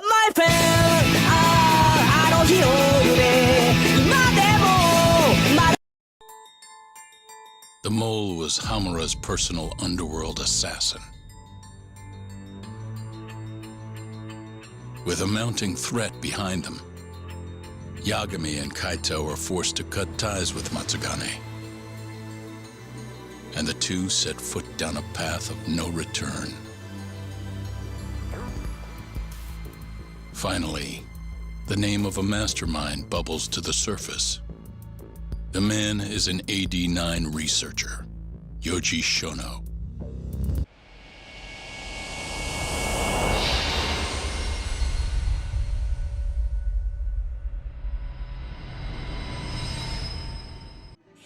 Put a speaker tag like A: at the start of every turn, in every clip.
A: my friend あの日の夢今でもまだ
B: The Mole was Hamura's personal underworld assassin. With a mounting threat behind them, Yagami and Kaito were forced to cut ties with Matsugane. And the two set foot down a path of no return. Finally, the name of a mastermind bubbles to the surface. The man is an AD9 researcher, Yoji Shono.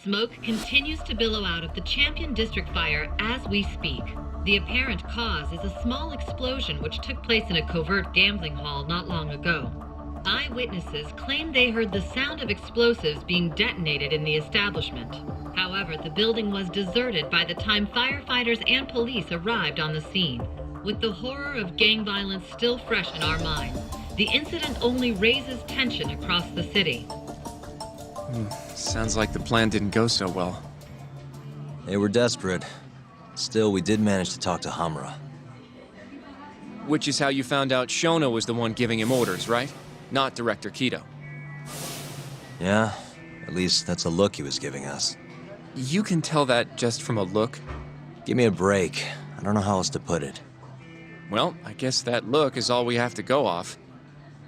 C: Smoke continues to billow out of the Champion District fire as we speak. The apparent cause is a small explosion which took place in a covert gambling hall not long ago. Eyewitnesses claim they heard the sound of explosives being detonated in the establishment. However, the building was deserted by the time firefighters and police arrived on the scene. With the horror of gang violence still fresh in our minds, the incident only raises tension across the city.
D: Sounds like the plan didn't go so well.
E: They were desperate. Still, we did manage to talk to Hamura.
D: Which is how you found out Shono was the one giving him orders, right? Not Director Kido.
E: Yeah, at least that's a look he was giving us.
D: You can tell that just from a look?
E: Give me a break. I don't know how else to put it.
D: Well, I guess that look is all we have to go off.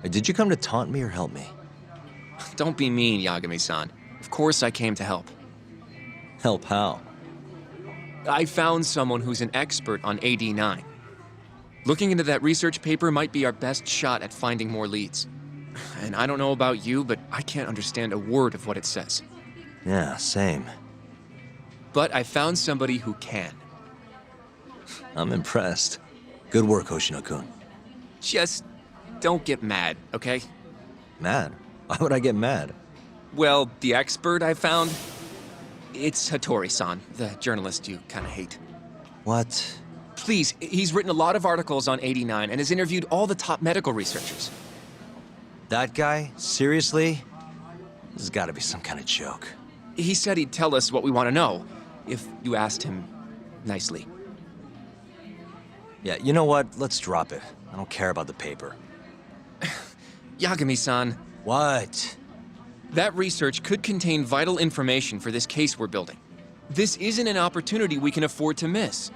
E: Hey, did you come to taunt me or help me?
D: Don't be mean, Yagami-san. Of course I came to help.
E: Help how?
D: I found someone who's an expert on AD9. Looking into that research paper might be our best shot at finding more leads. And I don't know about you, but I can't understand a word of what it says.
E: Yeah, same.
D: But I found somebody who can.
E: I'm impressed. Good work, Hoshino-kun.
D: Just don't get mad, okay?
E: Mad? Why would I get mad?
D: Well, the expert I found, it's Hattori-san, the journalist you kind of hate.
E: What?
D: Please, he's written a lot of articles on 89 and has interviewed all the top medical researchers.
E: That guy? Seriously? This has got to be some kind of joke.
D: He said he'd tell us what we want to know, if you asked him nicely.
E: Yeah, you know what? Let's drop it. I don't care about the paper.
D: Yagami-san.
E: What?
D: That research could contain vital information for this case we're building. This isn't an opportunity we can afford to miss.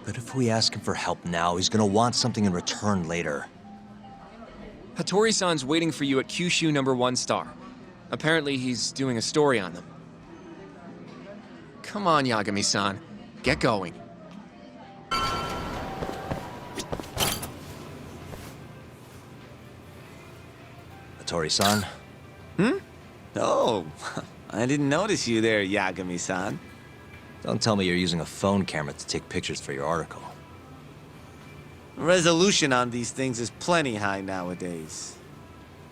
E: But if we ask him for help now, he's gonna want something in return later.
D: Hattori-san's waiting for you at Kyushu number 1 star. Apparently he's doing a story on them. Come on, Yagami-san. Get going.
E: Hattori-san?
F: Oh, I didn't notice you there, Yagami-san.
E: Don't tell me you're using a phone camera to take pictures for your article.
F: Resolution on these things is plenty high nowadays.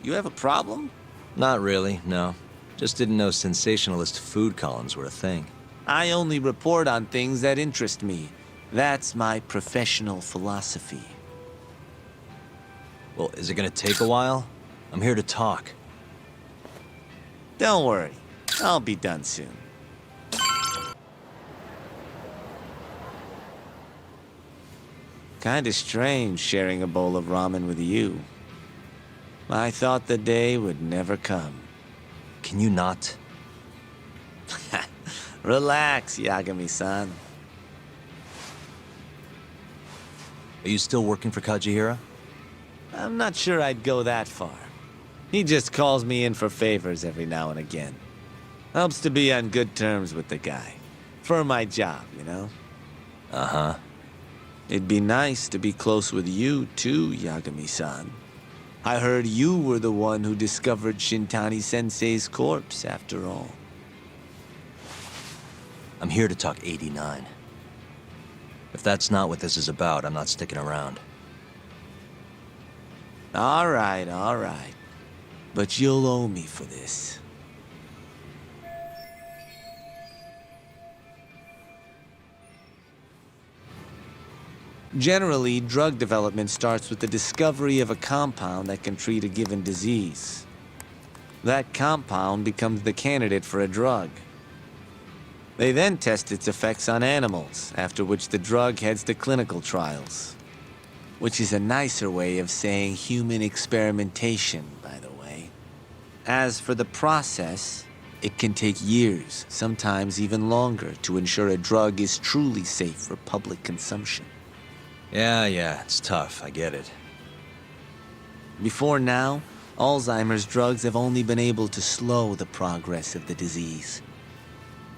F: You have a problem?
E: Not really, no. Just didn't know sensationalist food columns were a thing.
F: I only report on things that interest me. That's my professional philosophy.
E: Well, is it gonna take a while? I'm here to talk.
F: Don't worry, I'll be done soon. Kinda strange sharing a bowl of ramen with you. I thought the day would never come.
E: Can you not?
F: Relax, Yagami-san.
E: Are you still working for Kajihira?
F: I'm not sure I'd go that far. He just calls me in for favors every now and again. Helps to be on good terms with the guy. For my job, you know?
E: Uh-huh.
F: It'd be nice to be close with you, too, Yagami-san. I heard you were the one who discovered Shintani-sensei's corpse, after all.
E: I'm here to talk 89. If that's not what this is about, I'm not sticking around.
F: All right. But you'll owe me for this. Generally, drug development starts with the discovery of a compound that can treat a given disease. That compound becomes the candidate for a drug. They then test its effects on animals, after which the drug heads to clinical trials. Which is a nicer way of saying human experimentation, by the way. As for the process, it can take years, sometimes even longer, to ensure a drug is truly safe for public consumption.
E: Yeah, it's tough, I get it.
F: Before now, Alzheimer's drugs have only been able to slow the progress of the disease.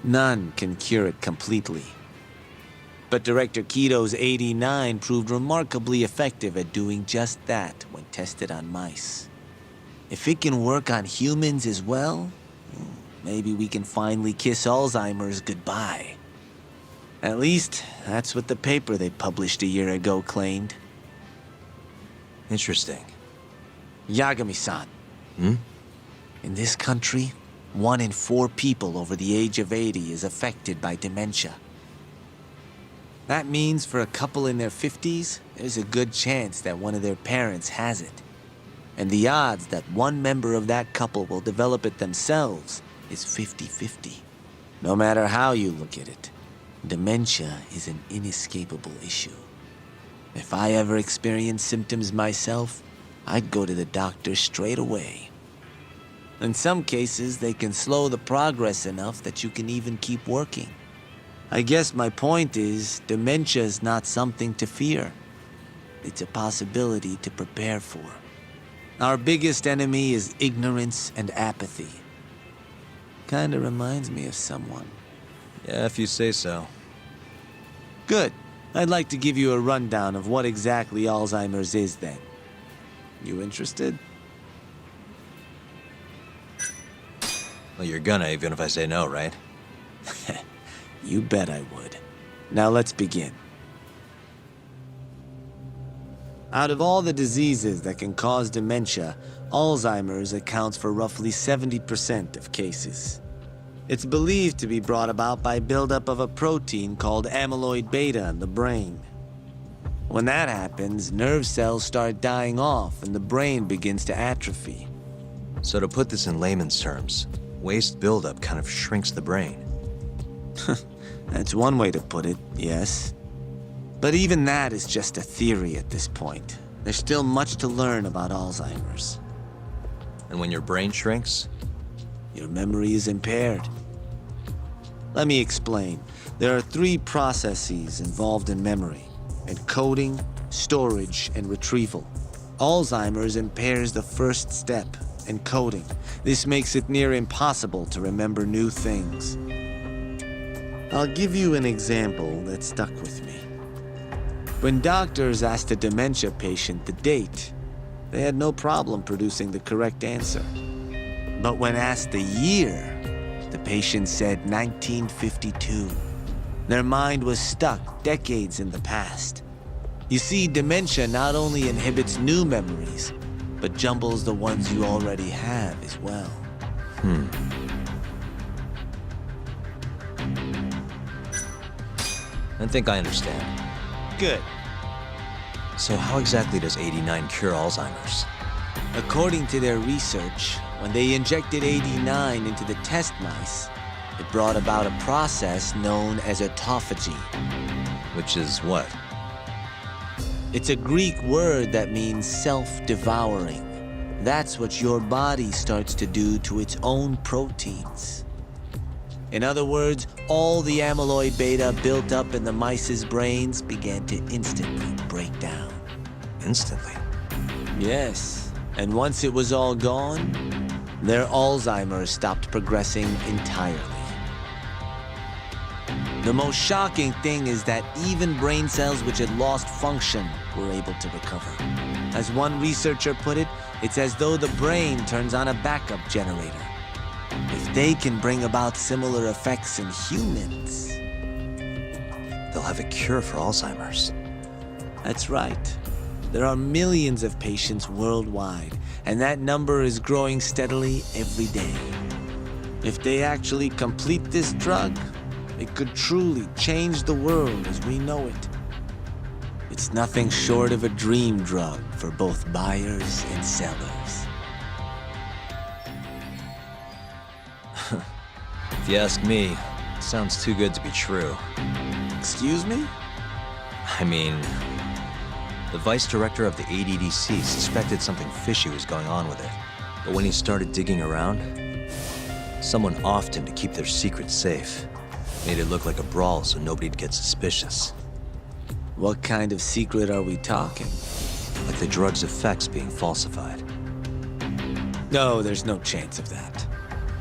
F: None can cure it completely. But Director Kido's AD9 proved remarkably effective at doing just that when tested on mice. If it can work on humans as well, maybe we can finally kiss Alzheimer's goodbye. At least, that's what the paper they published a year ago claimed.
E: Interesting.
F: Yagami-san. In this country, 1 in 4 people over the age of 80 is affected by dementia. That means for a couple in their 50s, there's a good chance that one of their parents has it. And the odds that one member of that couple will develop it themselves is 50-50. No matter how you look at it, dementia is an inescapable issue. If I ever experience symptoms myself, I'd go to the doctor straight away. In some cases, they can slow the progress enough that you can even keep working. I guess my point is, dementia is not something to fear. It's a possibility to prepare for. Our biggest enemy is ignorance and apathy. Kinda reminds me of someone.
E: Yeah, if you say so.
F: Good. I'd like to give you a rundown of what exactly Alzheimer's is then. You interested?
E: Well, you're gonna, even if I say no, right?
F: You bet I would. Now let's begin. Out of all the diseases that can cause dementia, Alzheimer's accounts for roughly 70% of cases. It's believed to be brought about by buildup of a protein called amyloid beta in the brain. When that happens, nerve cells start dying off and the brain begins to atrophy.
E: So to put this in layman's terms, waste buildup kind of shrinks the brain.
F: That's one way to put it, yes. But even that is just a theory at this point. There's still much to learn about Alzheimer's.
E: And when your brain shrinks?
F: Your memory is impaired. Let me explain. There are 3 processes involved in memory: encoding, storage, and retrieval. Alzheimer's impairs the first step, encoding. This makes it near impossible to remember new things. I'll give you an example that stuck with me. When doctors asked a dementia patient the date, they had no problem producing the correct answer. But when asked the year, the patient said 1952. Their mind was stuck decades in the past. You see, dementia not only inhibits new memories, but jumbles the ones you already have as well.
E: I think I understand.
F: Good.
E: So how exactly does 89 cure Alzheimer's?
F: According to their research, when they injected 89 into the test mice, it brought about a process known as autophagy.
E: Which is what?
F: It's a Greek word that means self-devouring. That's what your body starts to do to its own proteins. In other words, all the amyloid beta built up in the mice's brains began to instantly break down.
E: Instantly?
F: Yes, and once it was all gone, their Alzheimer's stopped progressing entirely. The most shocking thing is that even brain cells which had lost function were able to recover. As one researcher put it, it's as though the brain turns on a backup generator. If they can bring about similar effects in humans,
E: They'll have a cure for Alzheimer's.
F: that's right. There are millions of patients worldwide, and that number is growing steadily every day. If they actually complete this drug, it could truly change the world as we know it. It's nothing short of a dream drug for both buyers and sellers.
E: If you ask me, it sounds too good to be true.
F: Excuse me?
E: I mean, the vice director of the ADDC suspected something fishy was going on with it. But when he started digging around, someone offed him to keep their secret safe. Made it look like a brawl so nobody'd get suspicious.
F: What kind of secret are we talking?
E: Like the drug's effects being falsified.
F: No, there's no chance of that.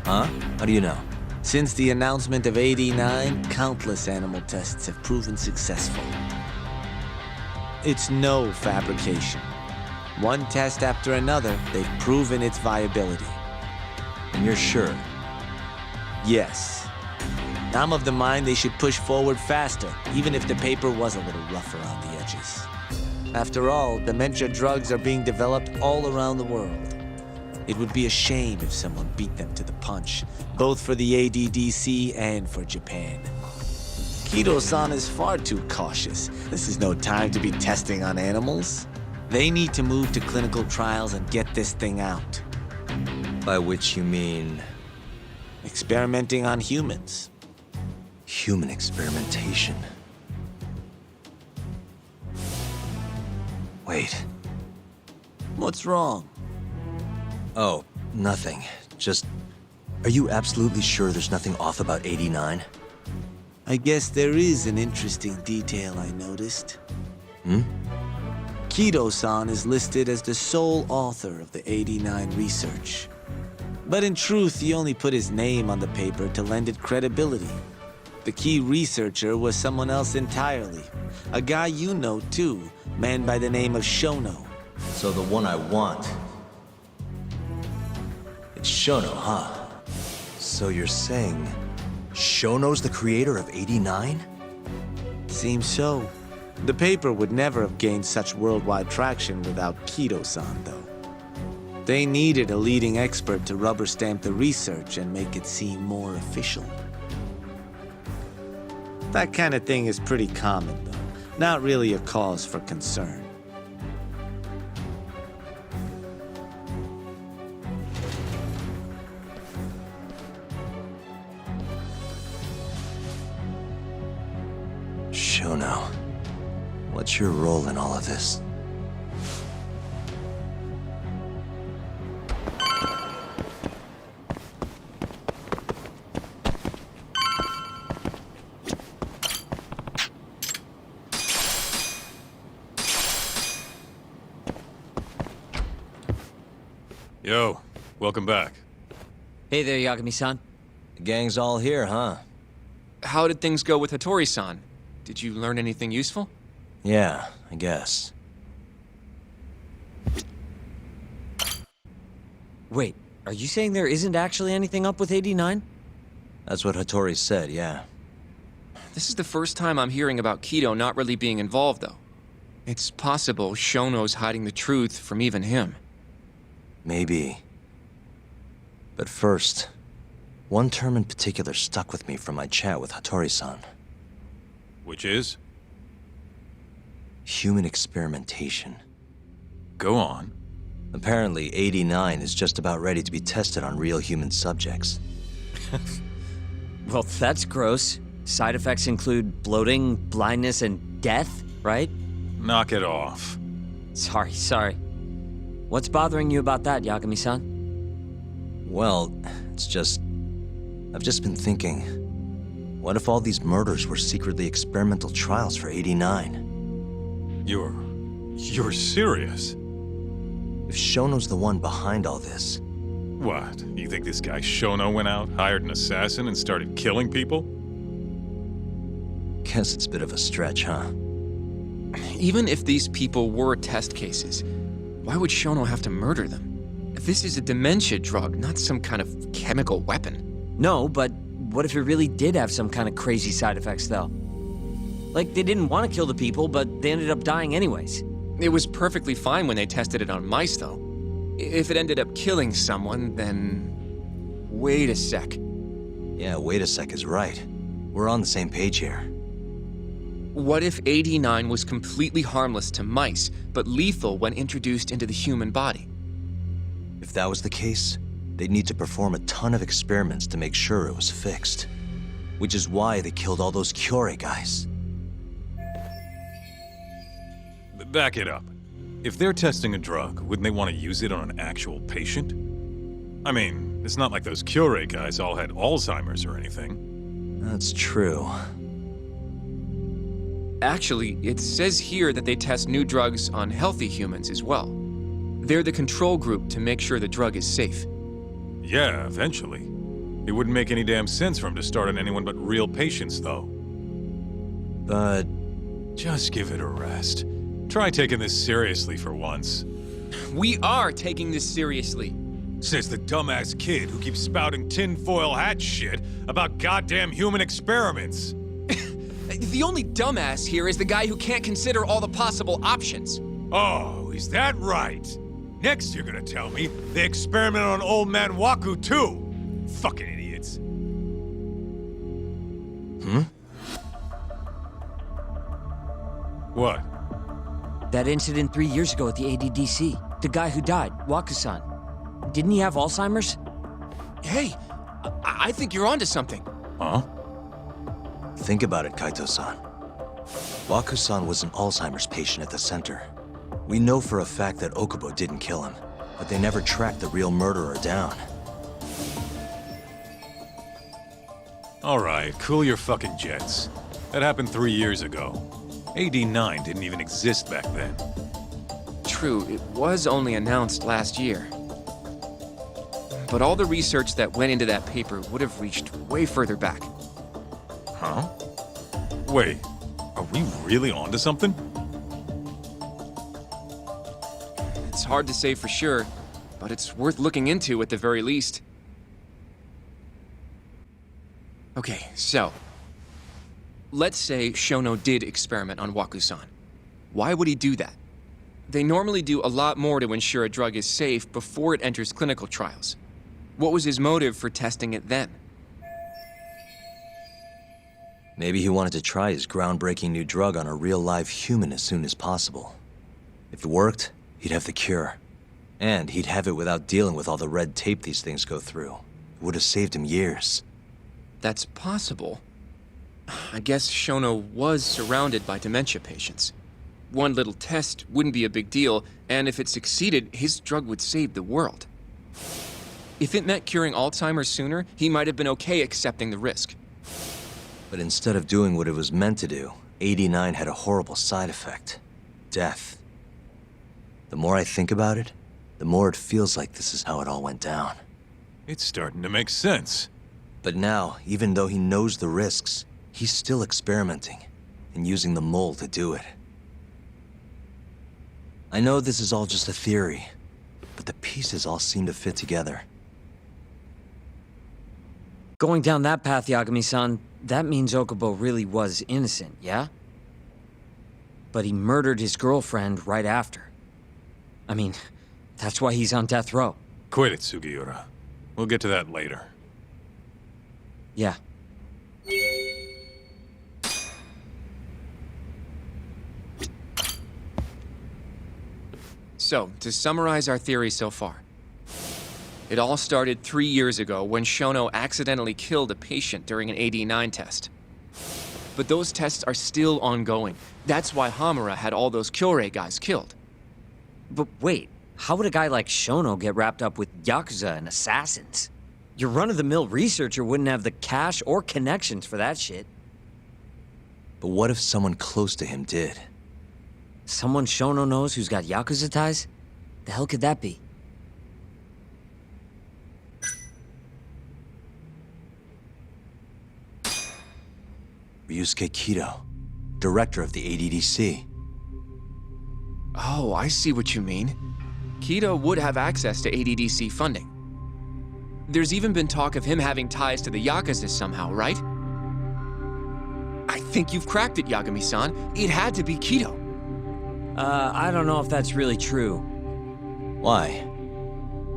E: Huh? How do you know?
F: Since the announcement of AD9, countless animal tests have proven successful. It's no fabrication. One test after another, they've proven its viability.
E: And you're sure?
F: Yes. I'm of the mind they should push forward faster, even if the paper was a little rough around the edges. After all, dementia drugs are being developed all around the world. It would be a shame if someone beat them to the punch, both for the ADDC and for Japan. Kido-san is far too cautious. This is no time to be testing on animals. They need to move to clinical trials and get this thing out.
E: By which you mean...
F: Experimenting on humans.
E: human experimentation. Wait.
F: What's wrong?
E: Oh, nothing. Just... Are you absolutely sure there's nothing off about 89?
F: I guess there is an interesting detail I noticed. Kido-san is listed as the sole author of the 89 research. But in truth, he only put his name on the paper to lend it credibility. The key researcher was someone else entirely. A guy you know too, man by the name of Shono.
E: So the one I want... It's Shono, huh? So you're saying... Shono's the creator of 89?
F: Seems so. The paper would never have gained such worldwide traction without Kido-san, though. They needed a leading expert to rubber stamp the research and make it seem more official. That kind of thing is pretty common, though. Not really a cause for concern.
E: Shono, what's your role in all of this?
G: Yo, welcome back.
H: Hey there, Yagami-san.
E: The gang's all here, huh?
D: How did things go with Hattori-san? Did you learn anything useful?
E: Yeah, I guess.
H: Wait, are you saying there isn't actually anything up with 89?
E: That's what Hattori said, yeah.
D: This is the first time I'm hearing about Kido not really being involved, though. It's possible Shono's hiding the truth from even him.
E: Maybe. But first, one term in particular stuck with me from my chat with Hattori-san.
G: Which is?
E: Human experimentation.
G: Go on.
E: Apparently, 89 is just about ready to be tested on real human subjects.
H: Well, that's gross. Side effects include bloating, blindness, and death, right?
G: Knock it off.
H: Sorry. What's bothering you about that, Yagami-san?
E: Well, it's just... I've just been thinking... What if all these murders were secretly experimental trials for 89?
G: You're serious?
E: If Shono's the one behind all this...
G: What? You think this guy Shono went out, hired an assassin, and started killing people?
E: Guess it's a bit of a stretch, huh?
D: Even if these people were test cases, why would Shono have to murder them? This is a dementia drug, not some kind of chemical weapon.
H: No, but what if it really did have some kind of crazy side effects, though? Like, they didn't want to kill the people, but they ended up dying anyways.
D: It was perfectly fine when they tested it on mice, though. If it ended up killing someone, then... Wait a sec.
E: Yeah, wait a sec is right. We're on the same page here.
D: What if AD9 was completely harmless to mice, but lethal when introduced into the human body?
E: If that was the case, they'd need to perform a ton of experiments to make sure it was fixed. Which is why they killed all those Kyorei guys.
G: Back it up. If they're testing a drug, wouldn't they want to use it on an actual patient? I mean, it's not like those Kyorei guys all had Alzheimer's or anything.
E: That's true.
D: Actually, it says here that they test new drugs on healthy humans as well. They're the control group to make sure the drug is safe.
G: Yeah, eventually. It wouldn't make any damn sense for him to start on anyone but real patients, though.
E: But
G: Just give it a rest. Try taking this seriously for once.
D: We are taking this seriously.
G: Says the dumbass kid who keeps spouting tinfoil hat shit about goddamn human experiments.
D: The only dumbass here is the guy who can't consider all the possible options.
G: Oh, is that right? Next you're gonna tell me they experimented on old man Waku too. Fucking idiots. What?
H: That incident 3 years ago at the ADDC. The guy who died, Waku-san. Didn't he have Alzheimer's?
D: Hey, I think you're onto something.
G: Huh?
E: think about it, Kaito-san. Waku-san was an Alzheimer's patient at the center. We know for a fact that Okubo didn't kill him, but they never tracked the real murderer down.
G: All right, cool your fucking jets. That happened 3 years ago. AD9 didn't even exist back then.
D: True, it was only announced last year. But all the research that went into that paper would have reached way further back.
G: Huh? Wait, are we really onto something?
D: It's hard to say for sure, but it's worth looking into at the very least. Okay, so let's say Shono did experiment on Waku-san. Why would he do that? They normally do a lot more to ensure a drug is safe before it enters clinical trials. What was his motive for testing it then?
E: Maybe he wanted to try his groundbreaking new drug on a real live human as soon as possible. If it worked, he'd have the cure. And he'd have it without dealing with all the red tape these things go through. It would have saved him years.
D: That's possible. I guess Shono was surrounded by dementia patients. One little test wouldn't be a big deal, and if it succeeded, his drug would save the world. If it meant curing Alzheimer's sooner, he might have been okay accepting the risk.
E: But instead of doing what it was meant to do, 89 had a horrible side effect. Death. The more I think about it, the more it feels like this is how it all went down.
G: It's starting to make sense.
E: But now, even though he knows the risks, he's still experimenting, and using the mole to do it. I know this is all just a theory, but the pieces all seem to fit together.
H: Going down that path, Yagami-san, that means Okubo really was innocent, yeah? But he murdered his girlfriend right after. I mean, that's why he's on death row.
G: Quit it, Sugiura. We'll get to that later.
H: Yeah.
D: So, to summarize our theory so far. It all started 3 years ago when Shono accidentally killed a patient during an AD9 test. But those tests are still ongoing. That's why Hamura had all those Kyorei guys killed.
H: But wait, how would a guy like Shono get wrapped up with yakuza and assassins? Your run-of-the-mill researcher wouldn't have the cash or connections for that shit.
E: But what if someone close to him did?
H: Someone Shono knows who's got yakuza ties? The hell could that be?
E: Ryusuke Kido, director of the ADDC.
D: Oh, I see what you mean. Kido would have access to ADDC funding. There's even been talk of him having ties to the Yakuza somehow, right? I think you've cracked it, Yagami-san. It had to be Kido.
H: I don't know if that's really true.
E: Why?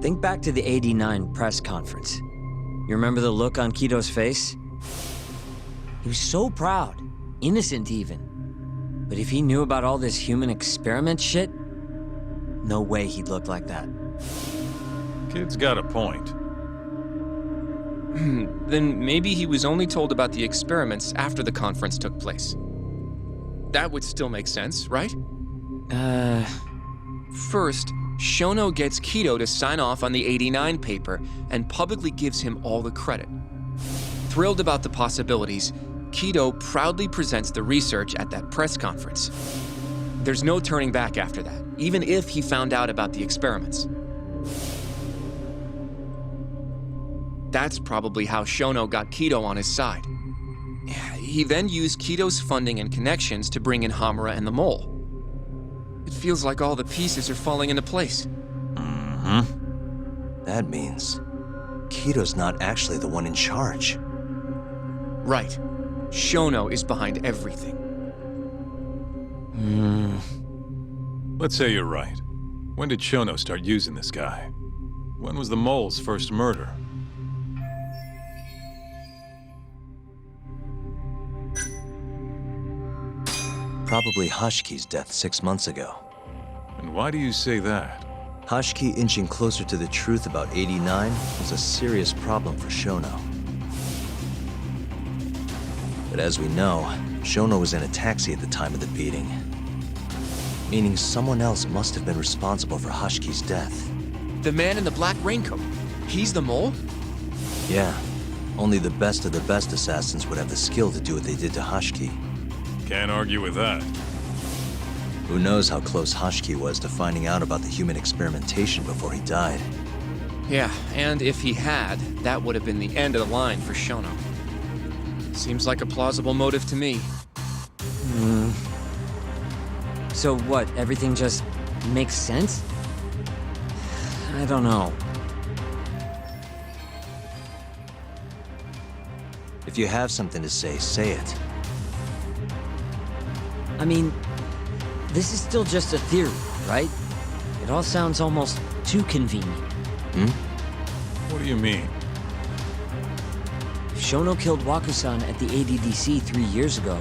H: Think back to the '89 press conference. You remember the look on Kido's face? He was so proud, innocent even. But if he knew about all this human experiment shit, no way he'd look like that.
G: Kid's got a point.
D: Then maybe he was only told about the experiments after the conference took place. That would still make sense, right? First, Shono gets Kido to sign off on the 89 paper and publicly gives him all the credit. Thrilled about the possibilities, Kido proudly presents the research at that press conference. There's no turning back after that, even if he found out about the experiments. That's probably how Shono got Kido on his side. He then used Kido's funding and connections to bring in Hamura and the Mole. It feels like all the pieces are falling into place.
E: That means Kido's not actually the one in charge.
D: Right. Shono is behind everything.
G: Let's say you're right. When did Shono start using this guy? When was the Mole's first murder?
E: Probably Hashiki's death 6 months ago.
G: And why do you say that?
E: Hashiki inching closer to the truth about 89 was a serious problem for Shono. But as we know, Shono was in a taxi at the time of the beating. Meaning someone else must have been responsible for Hashiki's death.
D: The man in the black raincoat. He's the Mole?
E: Yeah, only the best of the best assassins would have the skill to do what they did to Hashiki.
G: Can't argue with that.
E: Who knows how close Hashiki was to finding out about the human experimentation before he died.
D: Yeah, and if he had, that would have been the end of the line for Shono. Seems like a plausible motive to me.
H: So what, everything just makes sense? I don't know.
E: If you have something to say it.
H: I mean, this is still just a theory, right? It all sounds almost too convenient.
G: What do you mean?
H: If Shono killed Waku-san at the ADDC 3 years ago,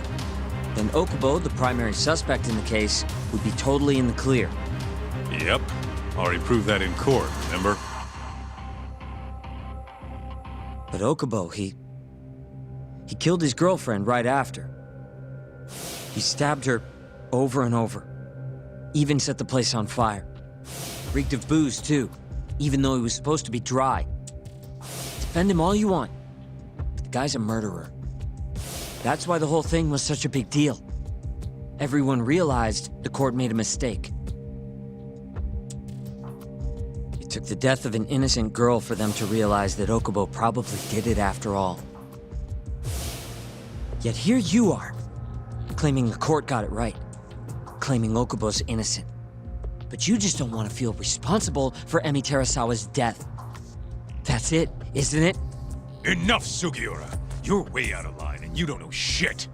H: then Okubo, the primary suspect in the case, would be totally in the clear.
G: Yep. Already proved that in court, remember?
H: But Okubo, he killed his girlfriend right after. He stabbed her over and over. Even set the place on fire. Reeked of booze, too, even though he was supposed to be dry. Defend him all you want. The guy's a murderer. That's why the whole thing was such a big deal. Everyone realized the court made a mistake. It took the death of an innocent girl for them to realize that Okubo probably did it after all. Yet here you are, claiming the court got it right, claiming Okubo's innocent. But you just don't want to feel responsible for Emi Terasawa's death. That's it, isn't it?
G: Enough, Sugiura! You're way out of line, and you don't know shit!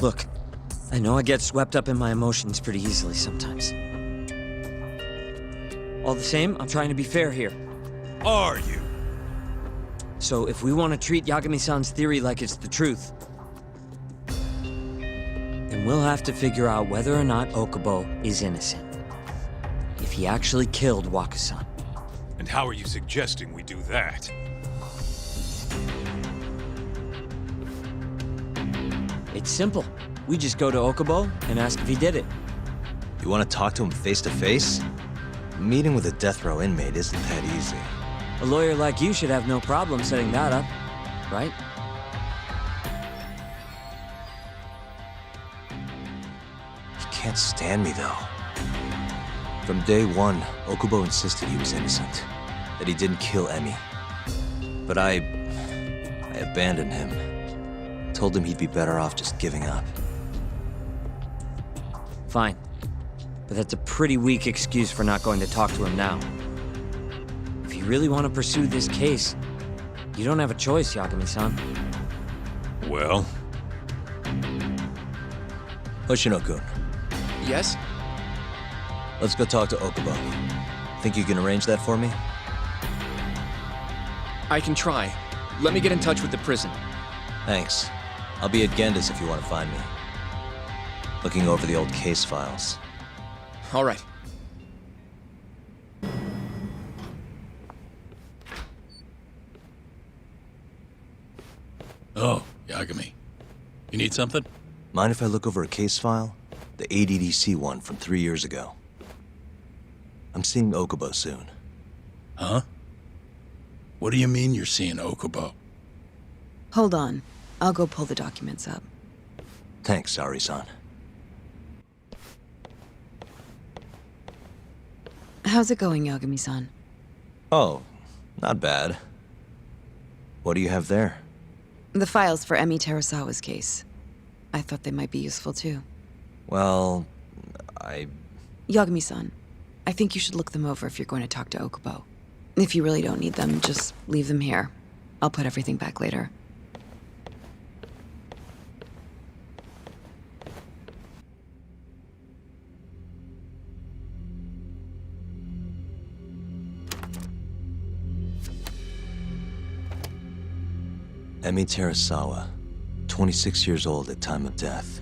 H: Look, I know I get swept up in my emotions pretty easily sometimes. All the same, I'm trying to be fair here.
G: Are you?
H: So if we want to treat Yagami-san's theory like it's the truth, then we'll have to figure out whether or not Okubo is innocent. If he actually killed Waku-san.
G: And how are you suggesting we do that?
H: It's simple. We just go to Okubo and ask if he did it.
E: You want to talk to him face to face? Meeting with a death row inmate isn't that easy.
H: A lawyer like you should have no problem setting that up, right?
E: He can't stand me, though. From day one, Okubo insisted he was innocent, that he didn't kill Emi. But I abandoned him. Told him he'd be better off just giving up.
H: Fine. But that's a pretty weak excuse for not going to talk to him now. If you really want to pursue this case, you don't have a choice, Yagami-san.
G: Well?
E: Hoshino-kun,
D: Yes?
E: let's go talk to Okubo. Think you can arrange that for me?
D: I can try. Let me get in touch with the prison.
E: Thanks. I'll be at Gendis if you want to find me. Looking over the old case files.
D: All right.
B: Oh, Yagami. You need something?
E: Mind if I look over a case file? The ADDC one from 3 years ago. I'm seeing Okubo soon.
B: Huh? What do you mean you're seeing Okubo?
I: Hold on. I'll go pull the documents up.
E: Thanks, Ari-san.
I: How's it going, Yagami-san?
E: Oh, not bad. What do you have there?
I: The files for Emi Terasawa's case. I thought they might be useful too.
E: Well,
I: Yagami-san, I think you should look them over if you're going to talk to Okubo. If you really don't need them, just leave them here. I'll put everything back later.
E: Emi Terasawa, 26 years old at time of death.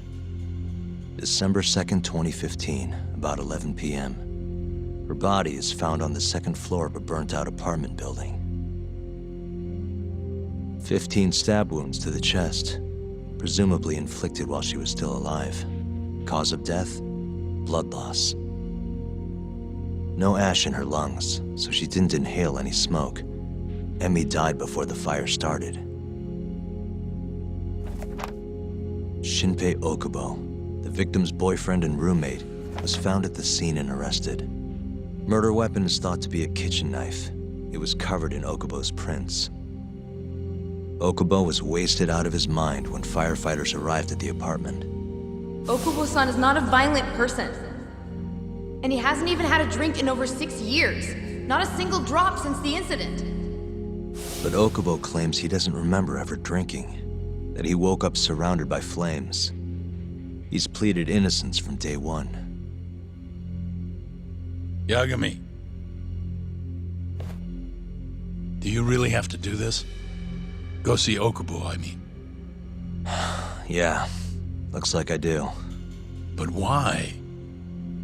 E: December 2nd, 2015, about 11 p.m. Her body is found on the second floor of a burnt-out apartment building. 15 stab wounds to the chest, presumably inflicted while she was still alive. Cause of death? Blood loss. No ash in her lungs, so she didn't inhale any smoke. Emi died before the fire started. Shinpei Okubo, the victim's boyfriend and roommate, was found at the scene and arrested. Murder weapon is thought to be a kitchen knife. It was covered in Okubo's prints. Okubo was wasted out of his mind when firefighters arrived at the apartment.
J: Okubo-san is not a violent person. And he hasn't even had a drink in over 6 years. Not a single drop since the incident.
E: But Okubo claims he doesn't remember ever drinking, that he woke up surrounded by flames. He's pleaded innocence from day one.
B: Yagami. Do you really have to do this? Go see Okubo, I mean.
E: Yeah, looks like I do.
B: But why?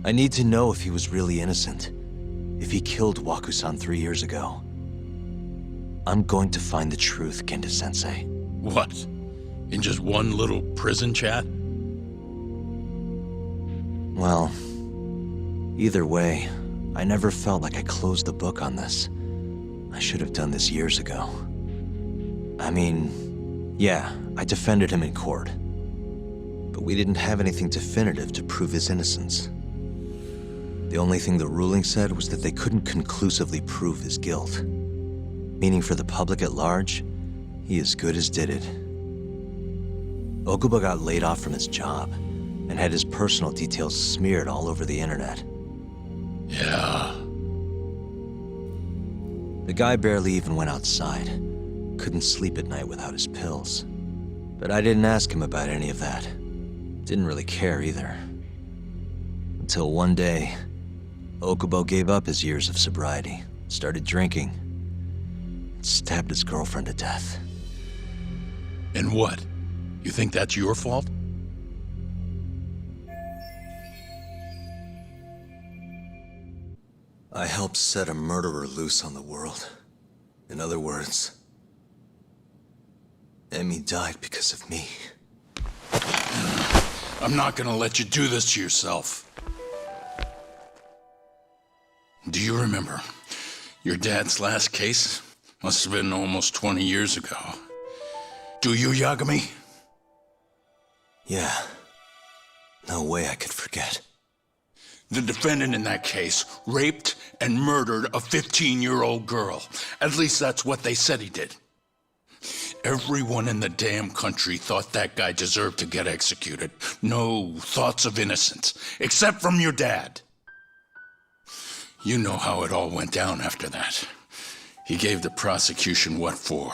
E: I need to know if he was really innocent. If he killed Waku-san 3 years ago. I'm going to find the truth, Kendo-sensei.
B: What? In just one little prison chat?
E: Well, either way, I never felt like I closed the book on this. I should have done this years ago. I mean, yeah, I defended him in court. But we didn't have anything definitive to prove his innocence. The only thing the ruling said was that they couldn't conclusively prove his guilt. Meaning for the public at large, he as good as did it. Okubo got laid off from his job and had his personal details smeared all over the internet.
B: Yeah.
E: The guy barely even went outside. Couldn't sleep at night without his pills. But I didn't ask him about any of that. Didn't really care either. Until one day, Okubo gave up his years of sobriety, started drinking, and stabbed his girlfriend to death.
B: And what? You think that's your fault?
E: I helped set a murderer loose on the world. In other words, Emi died because of me.
B: I'm not gonna let you do this to yourself. Do you remember your dad's last case? Must have been almost 20 years ago. Do you, Yagami?
E: Yeah. No way I could forget.
B: The defendant in that case raped and murdered a 15-year-old girl. At least that's what they said he did. Everyone in the damn country thought that guy deserved to get executed. No thoughts of innocence, except from your dad. You know how it all went down after that. He gave the prosecution what for.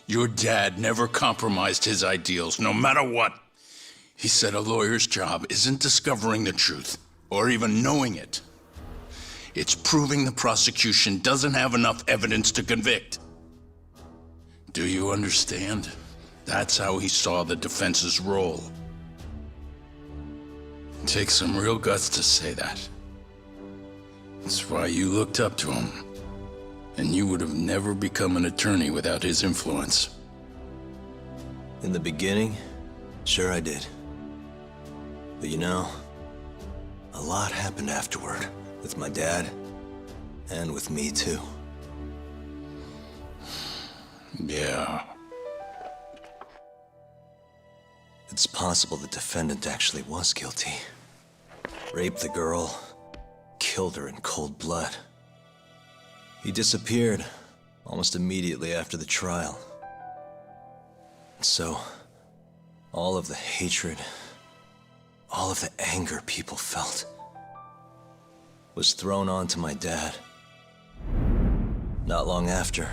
B: Your dad never compromised his ideals, no matter what. He said a lawyer's job isn't discovering the truth, or even knowing it. It's proving the prosecution doesn't have enough evidence to convict. Do you understand? That's how he saw the defense's role. It takes some real guts to say that. That's why you looked up to him. And you would have never become an attorney without his influence.
E: In the beginning, sure I did. But you know, a lot happened afterward, with my dad, and with me too.
B: Yeah.
E: It's possible the defendant actually was guilty. Raped the girl, killed her in cold blood. He disappeared almost immediately after the trial. So, all of the hatred, all of the anger people felt was thrown onto my dad. Not long after,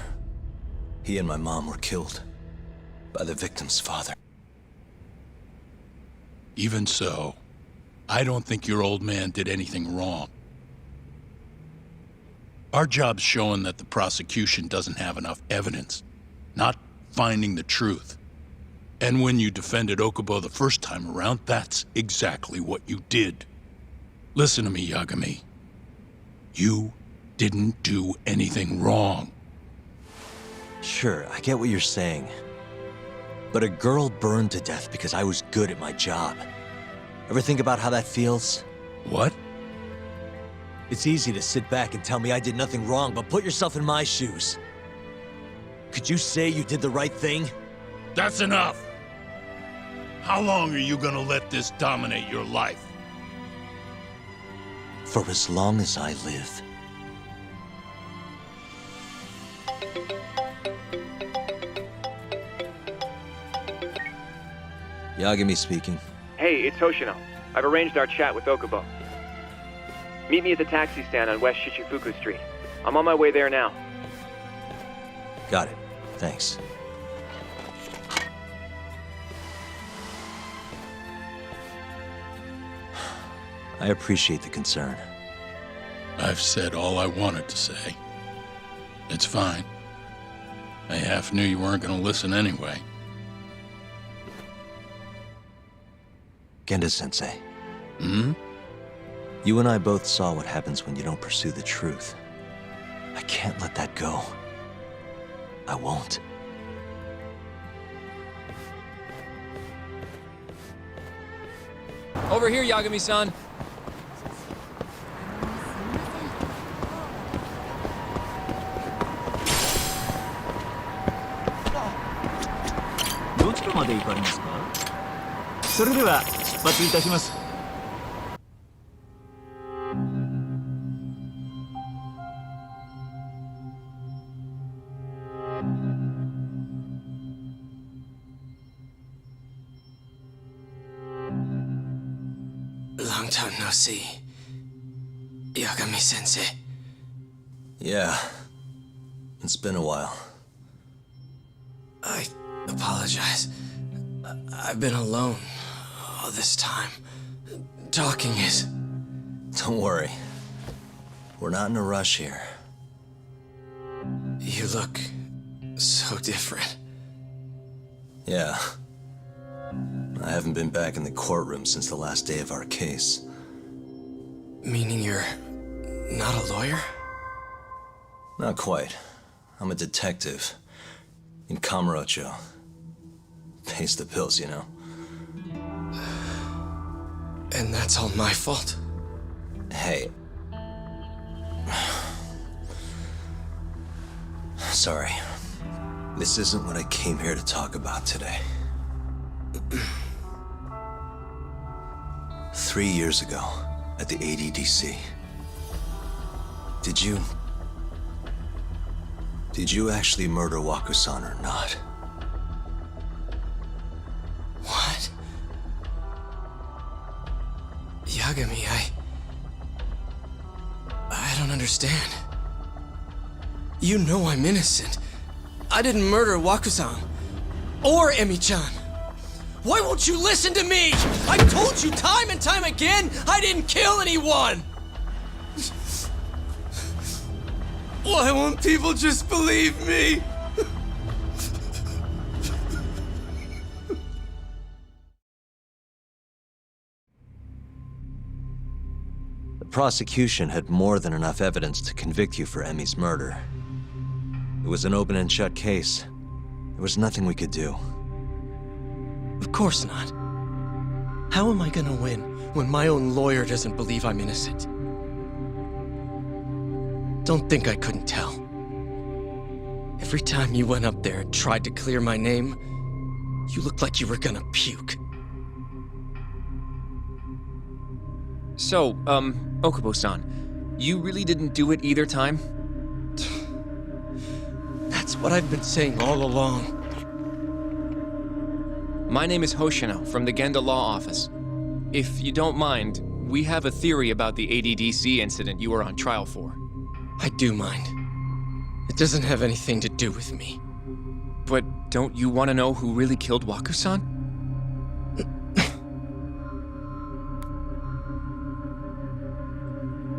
E: he and my mom were killed by the victim's father.
B: Even so, I don't think your old man did anything wrong. Our job's showing that the prosecution doesn't have enough evidence, not finding the truth. And when you defended Okubo the first time around, that's exactly what you did. Listen to me, Yagami. You didn't do anything wrong.
E: Sure, I get what you're saying. But a girl burned to death because I was good at my job. Ever think about how that feels?
B: What?
E: It's easy to sit back and tell me I did nothing wrong, but put yourself in my shoes. Could you say you did the right thing?
B: That's enough! How long are you gonna let this dominate your life?
E: For as long as I live. Yagami speaking.
D: Hey, it's Hoshino. I've arranged our chat with Okubo. Meet me at the taxi stand on West Shichifuku Street. I'm on my way there now.
E: Got it. Thanks. I appreciate the concern.
B: I've said all I wanted to say. It's fine. I half knew you weren't gonna listen anyway.
E: Genda-sensei.
B: Hmm?
E: You and I both saw what happens when you don't pursue the truth. I can't let that go. I won't.
D: Over here, Yagami-san.
A: Long time no see. Yagami-sensei.
E: Yeah. It's been a while.
A: I apologize. I've been alone all this time. Talking is...
E: Don't worry. We're not in a rush here.
A: You look so different.
E: Yeah. I haven't been back in the courtroom since the last day of our case.
A: Meaning you're not a lawyer?
E: Not quite. I'm a detective. In Kamurocho. Pays the bills, you know.
A: And that's all my fault?
E: Hey. Sorry. This isn't what I came here to talk about today. 3 years ago, at the ADDC, Did you actually murder Waku-san or not?
A: What? Yagami, I don't understand. You know I'm innocent. I didn't murder Waku-san. Or Emi-chan. Why won't you listen to me? I've told you time and time again, I didn't kill anyone! Why won't people just believe me?
E: prosecution had more than enough evidence to convict you for Emi's murder. It was an open and shut case. There was nothing we could do.
A: Of course not. How am I gonna win when my own lawyer doesn't believe I'm innocent? Don't think I couldn't tell. Every time you went up there and tried to clear my name, you looked like you were gonna puke.
D: So, Okubo-san, you really didn't do it either time?
A: That's what I've been saying all along.
D: My name is Hoshino from the Genda Law Office. If you don't mind, we have a theory about the ADDC incident you were on trial for.
A: I do mind. It doesn't have anything to do with me.
D: But don't you want to know who really killed Waku-san?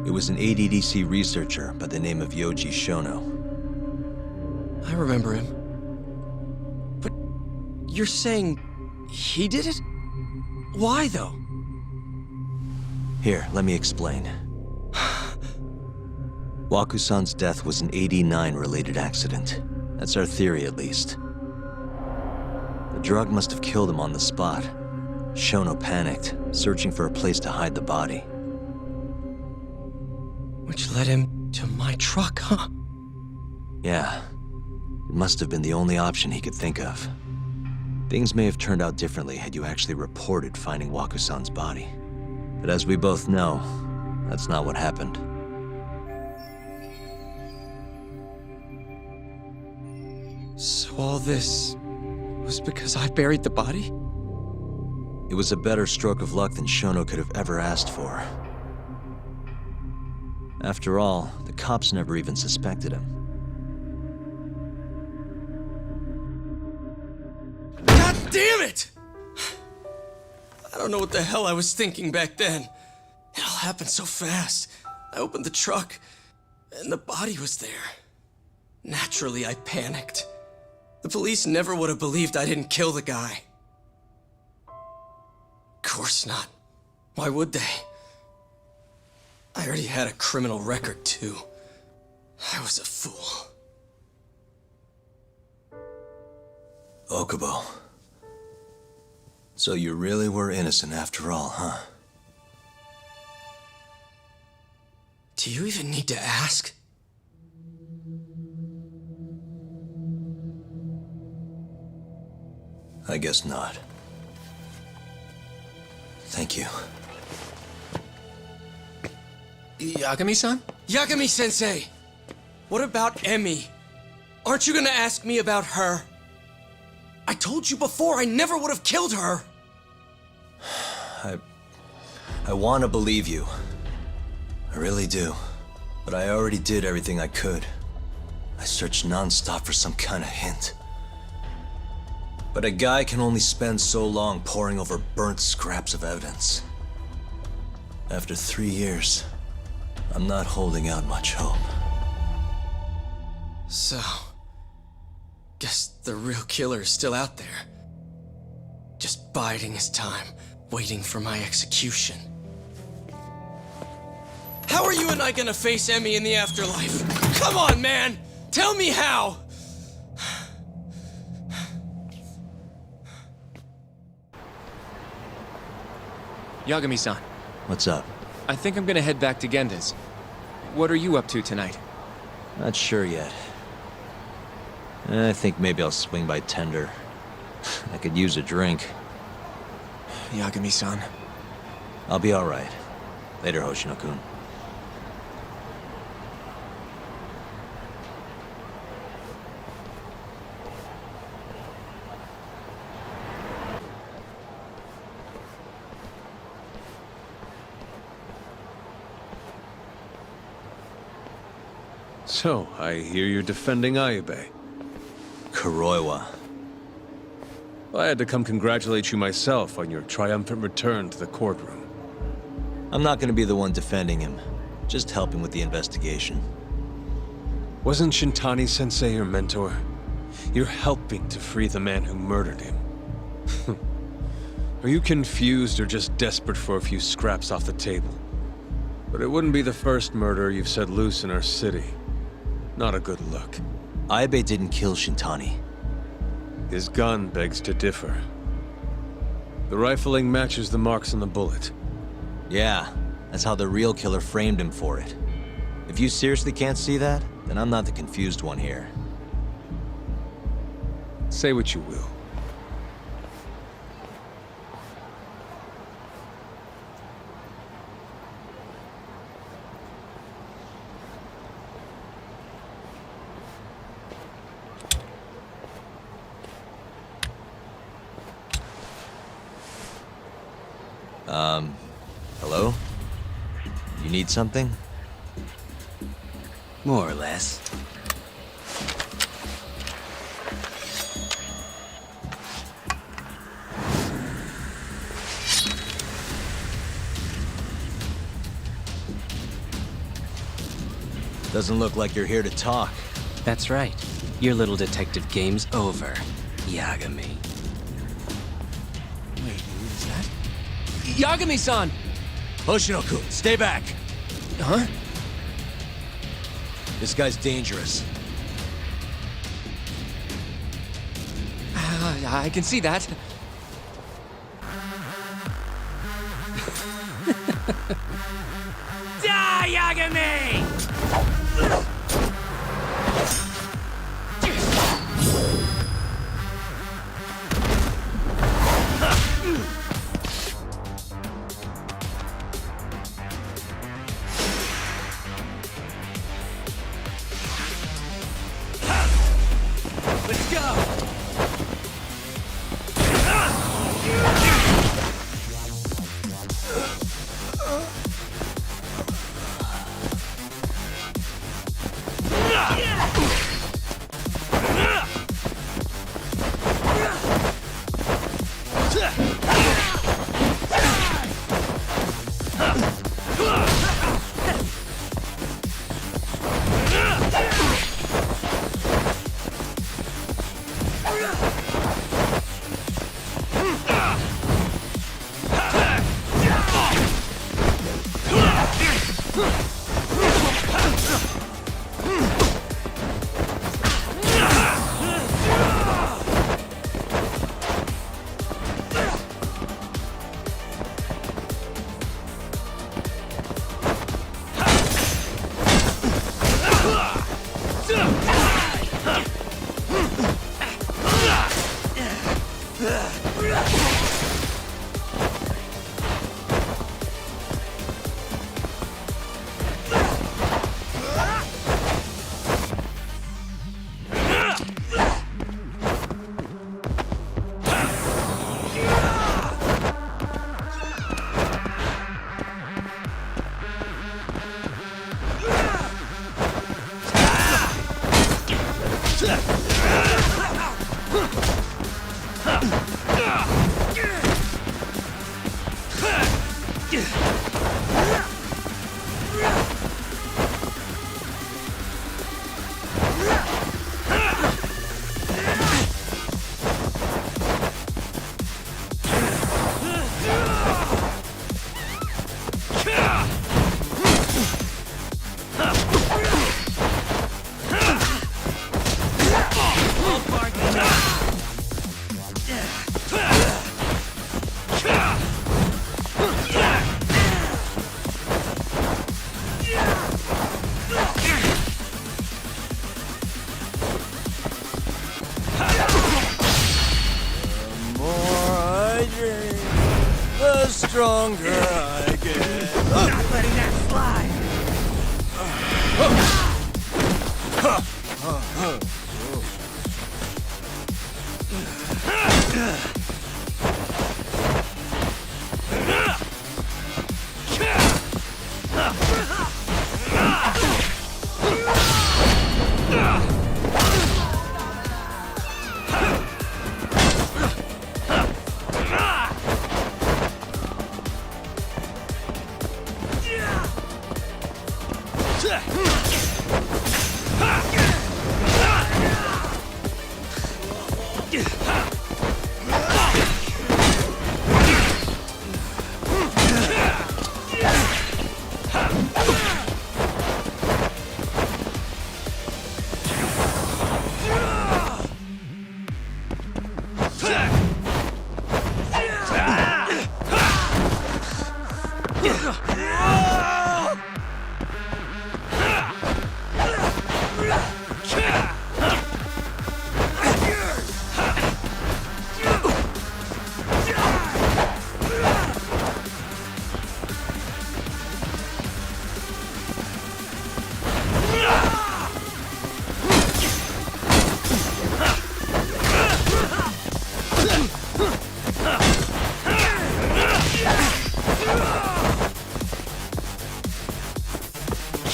E: It was an ADDC researcher by the name of Yoji Shono.
A: I remember him. But you're saying he did it? Why, though?
E: Here, let me explain. Waku-san's death was an 89-related accident. That's our theory, at least. The drug must have killed him on the spot. Shono panicked, searching for a place to hide the body.
A: Which led him to my truck, huh?
E: Yeah. It must have been the only option he could think of. Things may have turned out differently had you actually reported finding Waku-san's body. But as we both know, that's not what happened.
A: So all this was because I buried the body?
E: It was a better stroke of luck than Shono could have ever asked for. After all, the cops never even suspected him.
A: God damn it! I don't know what the hell I was thinking back then. It all happened so fast. I opened the truck, and the body was there. Naturally, I panicked. The police never would have believed I didn't kill the guy. Of course not. Why would they? I already had a criminal record, too. I was a fool.
E: Okubo. So you really were innocent after all, huh?
A: Do you even need to ask?
E: I guess not. Thank you.
D: Yagami-san?
A: Yagami-sensei! What about Emi? Aren't you gonna ask me about her? I told you before I never would have killed her!
E: I want to believe you. I really do. But I already did everything I could. I searched non-stop for some kind of hint. But a guy can only spend so long poring over burnt scraps of evidence. After 3 years, I'm not holding out much hope.
A: So, guess the real killer is still out there. Just biding his time, waiting for my execution. How are you and I gonna face Emi in the afterlife? Come on, man! Tell me how!
D: Yagami-san.
E: What's up?
D: I think I'm gonna head back to Genda's. What are you up to tonight?
E: Not sure yet. I think maybe I'll swing by Tender. I could use a drink.
D: Yagami-san.
E: I'll be alright. Later, Hoshino-kun.
K: So, I hear you're defending Ayabe.
E: Kuroiwa.
K: I had to come congratulate you myself on your triumphant return to the courtroom.
E: I'm not gonna be the one defending him. Just helping with the investigation.
K: Wasn't Shintani-sensei your mentor? You're helping to free the man who murdered him. Are you confused or just desperate for a few scraps off the table? But it wouldn't be the first murder you've set loose in our city. Not a good look.
E: Ayabe didn't kill Shintani.
K: His gun begs to differ. The rifling matches the marks on the bullet.
E: Yeah, that's how the real killer framed him for it. If you seriously can't see that, then I'm not the confused one here.
K: Say what you will.
E: Hello? You need something?
F: More or less.
E: Doesn't look like you're here to talk.
F: That's right. Your little detective game's over, Yagami.
A: Wait, who is that?
D: Yagami-san!
E: Hoshino-kun, stay back!
D: Huh?
E: This guy's dangerous.
D: I can see that.
F: Die, Yagami! Let's go!
E: Stronger I get.
F: Not letting that slide!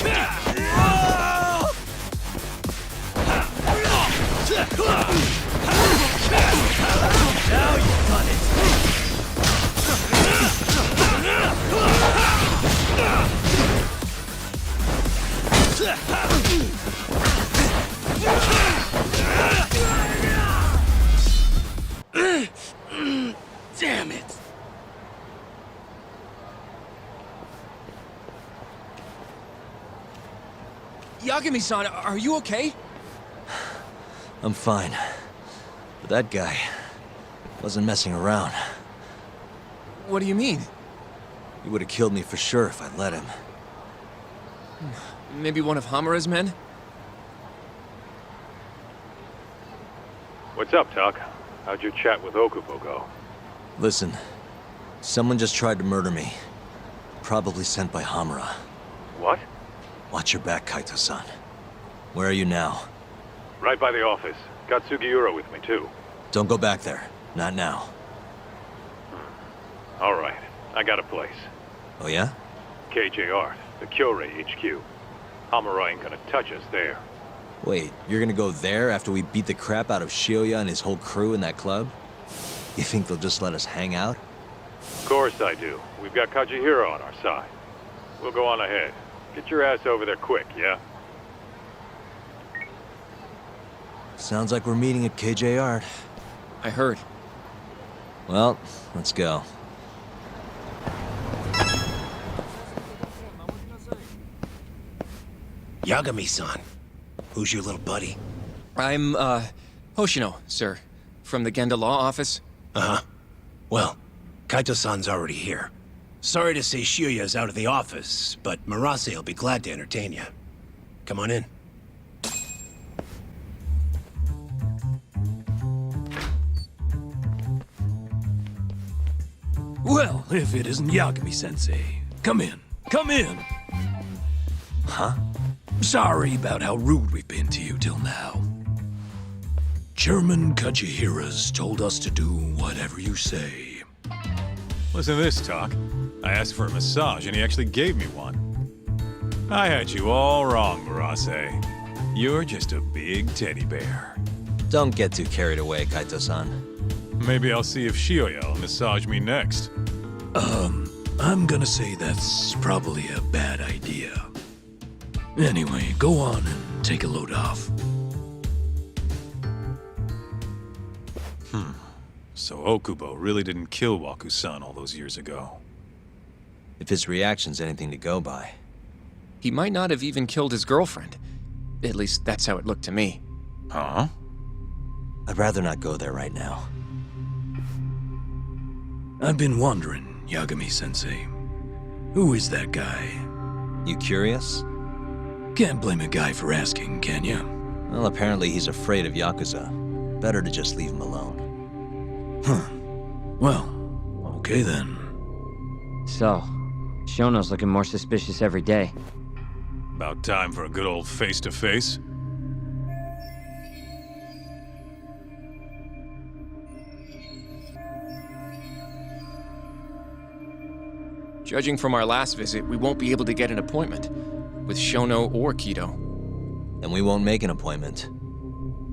A: Now you've done it! Damn it!
D: Yagami-san, are you okay?
E: I'm fine. But that guy wasn't messing around.
D: What do you mean?
E: He would have killed me for sure if I'd let him.
D: Maybe one of Hamura's men?
G: What's up, Tuck? How'd your chat with Okubo go?
E: Listen, someone just tried to murder me. Probably sent by Hamura.
G: What?
E: Watch your back, Kaito-san. Where are you now?
G: Right by the office. Got Sugiura with me, too.
E: Don't go back there. Not now.
G: All right. I got a place.
E: Oh yeah?
G: KJR, the Kyorei HQ. Hamura ain't gonna touch us there.
E: Wait, you're gonna go there after we beat the crap out of Shioya and his whole crew in that club? You think they'll just let us hang out?
G: Of course I do. We've got Kajihira on our side. We'll go on ahead. Get your ass over there quick, yeah?
E: Sounds like we're meeting at KJR.
D: I heard.
E: Well, let's go.
A: Yagami-san. Who's your little buddy?
D: I'm, Hoshino, sir. From the Genda Law Office.
A: Uh-huh. Well, Kaito-san's already here. Sorry to say Shioya's out of the office, but Murase will be glad to entertain you. Come on in.
L: Well, if it isn't Yagami-sensei. Come in. Come in!
E: Huh?
L: Sorry about how rude we've been to you till now. Chairman Kajihira's told us to do whatever you say.
G: Listen to this, Tuck. I asked for a massage and he actually gave me one. I had you all wrong, Murase. You're just a big teddy bear.
E: Don't get too carried away, Kaito-san.
G: Maybe I'll see if Shioya will massage me next.
L: I'm gonna say that's probably a bad idea. Anyway, go on and take a load off.
G: So Okubo really didn't kill Waku-san all those years ago.
E: If his reaction's anything to go by.
D: He might not have even killed his girlfriend. At least that's how it looked to me.
G: Huh?
E: I'd rather not go there right now.
L: I've been wondering, Yagami-sensei. Who is that guy?
E: You curious?
L: Can't blame a guy for asking, can you?
E: Well, apparently he's afraid of Yakuza. Better to just leave him alone.
L: Huh. Well, okay then.
H: So, Shono's looking more suspicious every day.
G: About time for a good old face-to-face.
D: Judging from our last visit, we won't be able to get an appointment with Shono or Kido.
E: And we won't make an appointment.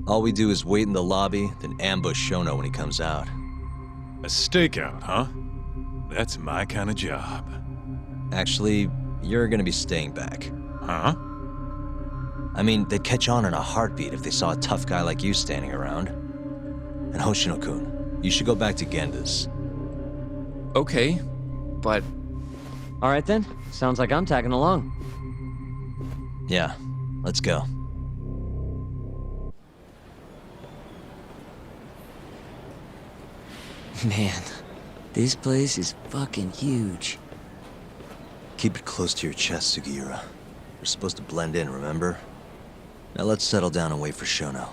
E: All we do is wait in the lobby, then ambush Shono when he comes out.
G: A stakeout, huh? That's my kind of job.
E: Actually, you're gonna be staying back.
G: Huh?
E: I mean, they'd catch on in a heartbeat if they saw a tough guy like you standing around. And Hoshino-kun, you should go back to Genda's.
D: Okay, but...
H: All right then. Sounds like I'm tagging along.
E: Yeah, let's go.
H: Man, this place is fucking huge.
E: Keep it close to your chest, Sugiura. We're supposed to blend in, remember? Now let's settle down and wait for Shono.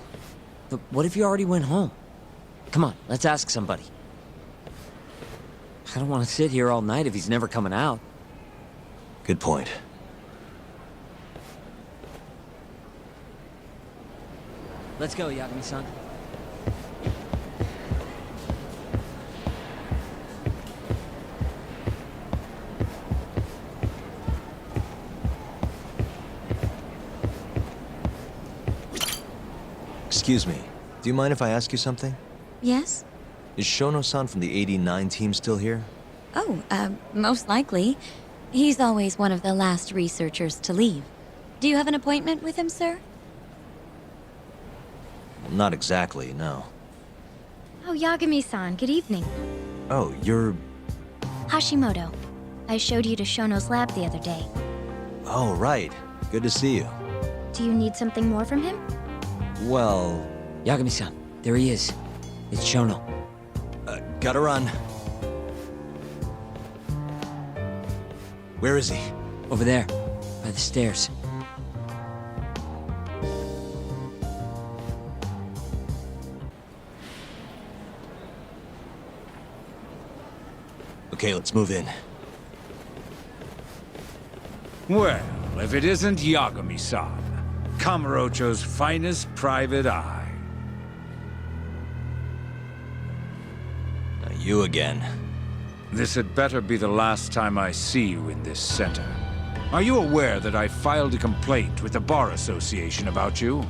H: But what if you already went home? Come on, let's ask somebody. I don't want to sit here all night if he's never coming out.
E: Good point.
H: Let's go, Yagami-san.
E: Excuse me, do you mind if I ask you something?
M: Yes?
E: Is Shono-san from the 89 team still here?
M: Oh, most likely. He's always one of the last researchers to leave. Do you have an appointment with him, sir?
E: Well, not exactly, no.
M: Oh, Yagami-san, good evening.
E: Oh, you're...
M: Hashimoto. I showed you to Shono's lab the other day.
E: Oh, right. Good to see you.
M: Do you need something more from him?
E: Well...
H: Yagami-san, there he is. It's Shono.
E: Gotta run. Where is he?
H: Over there, by the stairs.
E: Okay, let's move in.
N: Well, if it isn't Yagami-san, Kamurocho's finest private eye.
E: You again.
N: This had better be the last time I see you in this center. Are you aware that I filed a complaint with the Bar Association about you?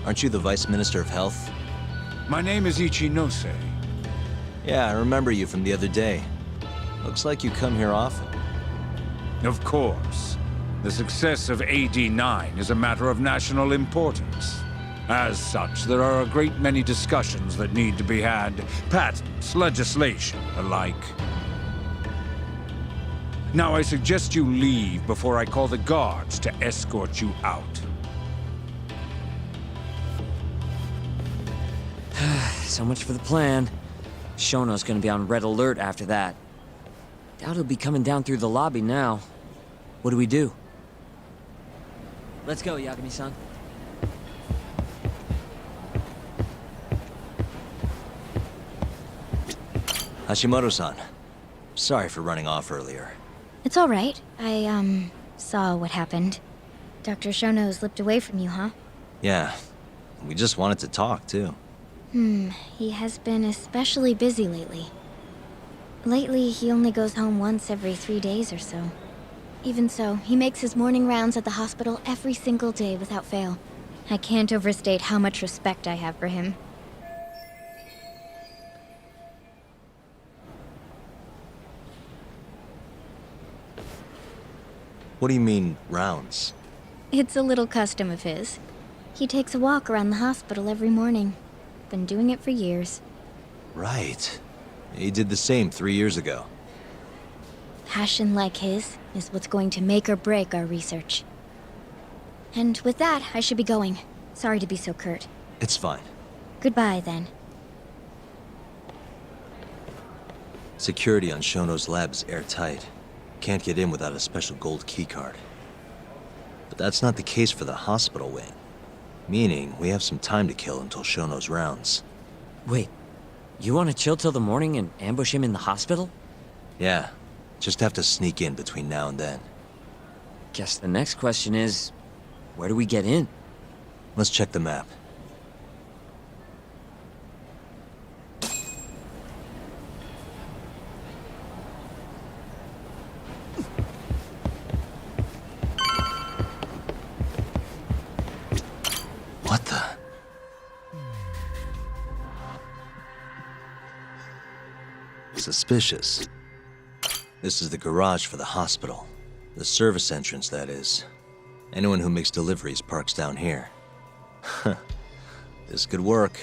E: Aren't you the Vice Minister of Health?
N: My name is Ichinose.
E: Yeah, I remember you from the other day. Looks like you come here often.
N: Of course. The success of AD9 is a matter of national importance. As such, there are a great many discussions that need to be had. Patents, legislation, alike. Now I suggest you leave before I call the guards to escort you out.
H: So much for the plan. Shono's gonna be on red alert after that. Doubt he'll be coming down through the lobby now. What do we do? Let's go, Yagami-san.
E: Hashimoto-san. Sorry for running off earlier.
M: It's all right. I, saw what happened. Dr. Shono slipped away from you, huh?
E: Yeah. We just wanted to talk, too.
M: He has been especially busy lately. Lately, he only goes home once every 3 days or so. Even so, he makes his morning rounds at the hospital every single day without fail. I can't overstate how much respect I have for him.
E: What do you mean, rounds?
M: It's a little custom of his. He takes a walk around the hospital every morning. Been doing it for years.
E: Right. He did the same 3 years ago.
M: Passion like his is what's going to make or break our research. And with that, I should be going. Sorry to be so curt.
E: It's fine.
M: Goodbye, then.
E: Security on Shono's lab is airtight. Can't get in without a special gold keycard. But that's not the case for the hospital wing. Meaning, we have some time to kill until Shono's rounds.
H: Wait, you want to chill till the morning and ambush him in the hospital?
E: Yeah, just have to sneak in between now and then.
H: Guess the next question is, where do we get in?
E: Let's check the map. What the? Suspicious. This is the garage for the hospital. The service entrance, that is. Anyone who makes deliveries parks down here. This could work.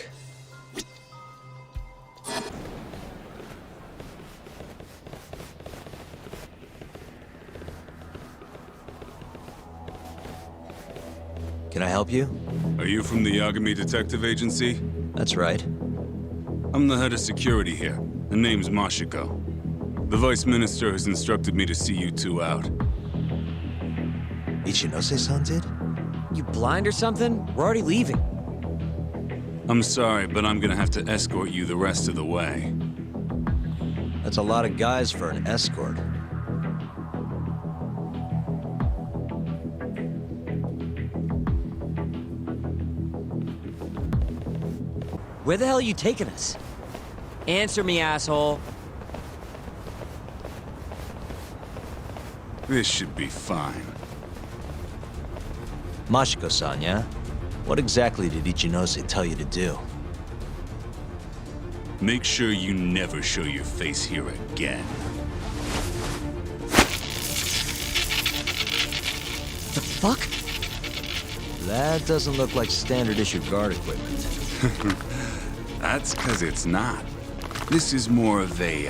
E: Can I help you?
O: Are you from the Yagami Detective Agency?
E: That's right.
O: I'm the head of security here. The name's Mashiko. The Vice Minister has instructed me to see you two out.
E: Ichinose-san did?
H: You blind or something? We're already leaving.
O: I'm sorry, but I'm gonna have to escort you the rest of the way.
E: That's a lot of guys for an escort.
H: Where the hell are you taking us? Answer me, asshole.
O: This should be fine.
E: Mashiko-san, yeah? What exactly did Ichinose tell you to do?
O: Make sure you never show your face here again.
H: The fuck?
E: That doesn't look like standard issue guard equipment.
O: That's because it's not. This is more of a,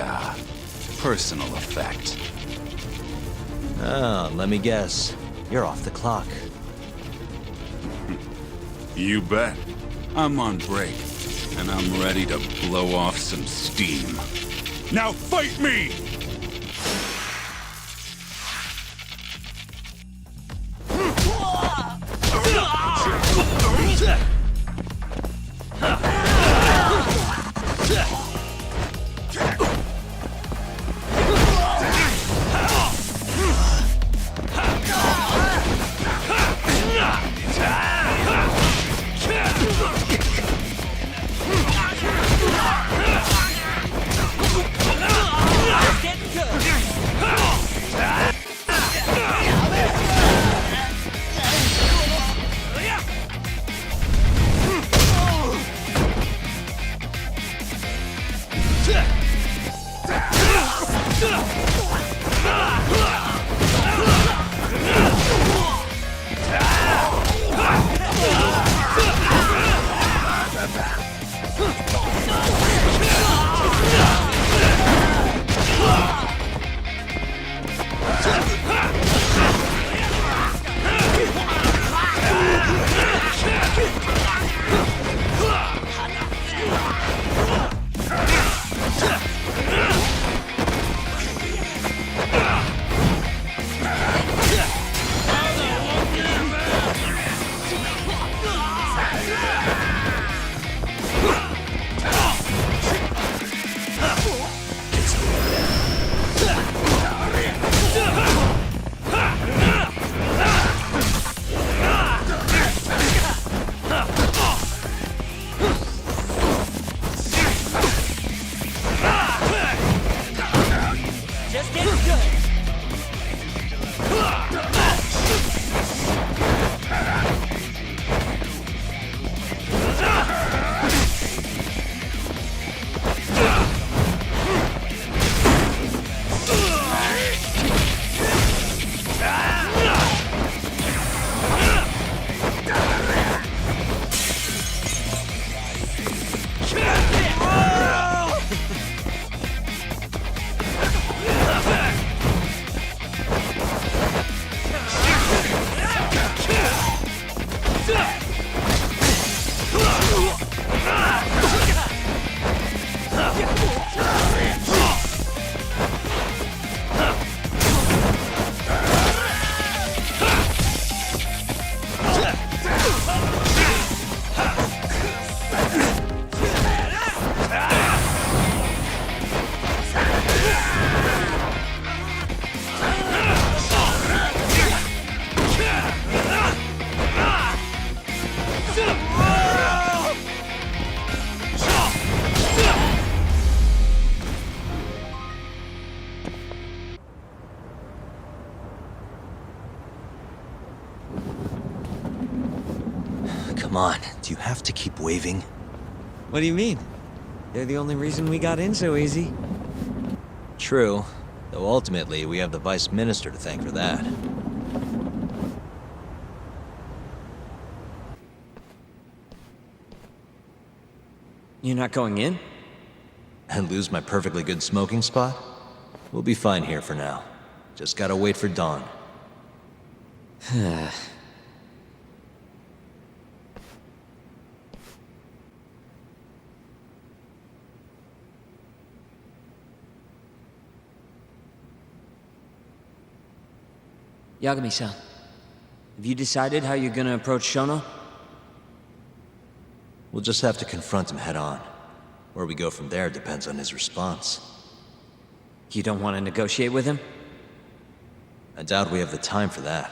O: personal effect.
E: Oh, let me guess. You're off the clock.
O: You bet. I'm on break, and I'm ready to blow off some steam. Now fight me!
E: Come on, do you have to keep waving?
H: What do you mean? They're the only reason we got in so easy.
E: True, though ultimately we have the Vice Minister to thank for that.
H: You're not going in?
E: And lose my perfectly good smoking spot? We'll be fine here for now. Just gotta wait for dawn.
H: Yagami-san, have you decided how you're gonna approach Shono?
E: We'll just have to confront him head on. Where we go from there depends on his response.
H: You don't want to negotiate with him?
E: I doubt we have the time for that.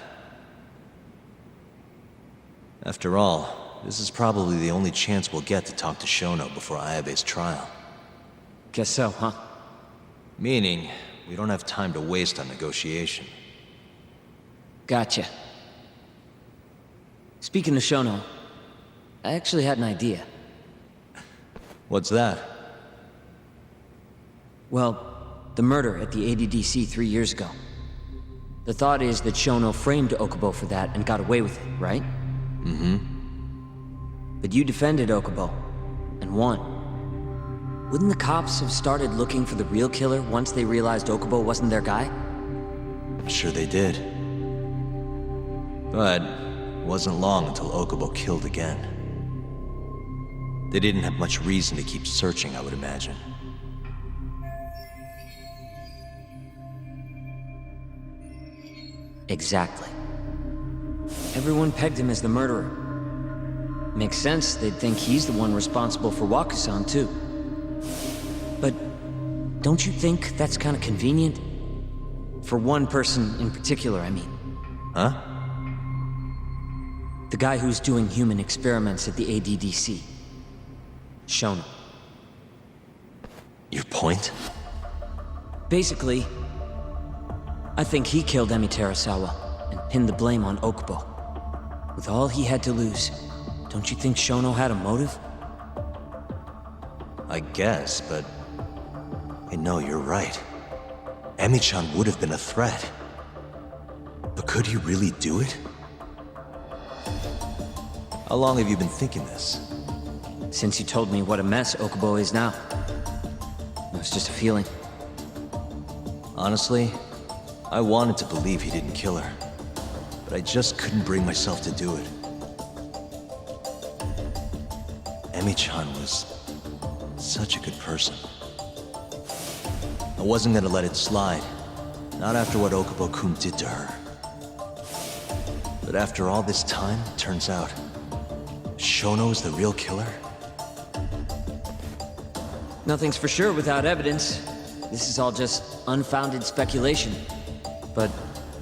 E: After all, this is probably the only chance we'll get to talk to Shono before Ayabe's trial.
H: Guess so, huh?
E: Meaning, we don't have time to waste on negotiation.
H: Gotcha. Speaking of Shono, I actually had an idea.
E: What's that?
H: Well, the murder at the ADDC 3 years ago. The thought is that Shono framed Okubo for that and got away with it, right?
E: Mm-hmm.
H: But you defended Okubo, and won. Wouldn't the cops have started looking for the real killer once they realized Okubo wasn't their guy?
E: Sure they did. But it wasn't long until Okubo killed again. They didn't have much reason to keep searching, I would imagine.
H: Exactly. Everyone pegged him as the murderer. Makes sense, they'd think he's the one responsible for Waku-san, too. But don't you think that's kind of convenient? For one person in particular, I mean.
E: Huh?
H: The guy who's doing human experiments at the ADDC. Shono.
E: Your point?
H: Basically, I think he killed Emi Terasawa and pinned the blame on Okubo. With all he had to lose, don't you think Shono had a motive?
E: I guess, but... Hey, no, you're right. Emi-chan would have been a threat. But could he really do it? How long have you been thinking this?
H: Since you told me what a mess Okubo is now. It was just a feeling.
E: Honestly, I wanted to believe he didn't kill her. But I just couldn't bring myself to do it. Emi-chan was such a good person. I wasn't gonna let it slide. Not after what Okubo-kun did to her. But after all this time, it turns out Shono's the real killer?
H: Nothing's for sure without evidence. This is all just unfounded speculation. But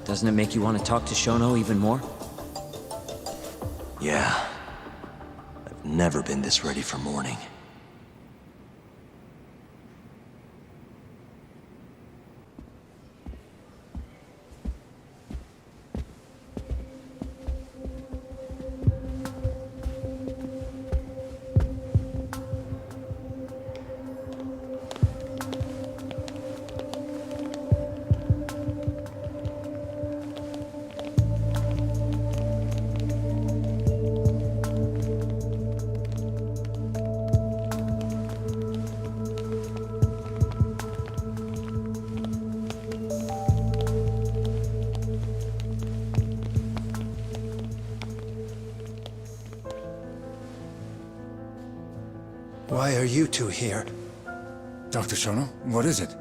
H: doesn't it make you want to talk to Shono even more?
E: Yeah. I've never been this ready for morning.
P: Why are you two here?
Q: Dr. Shono, what is it?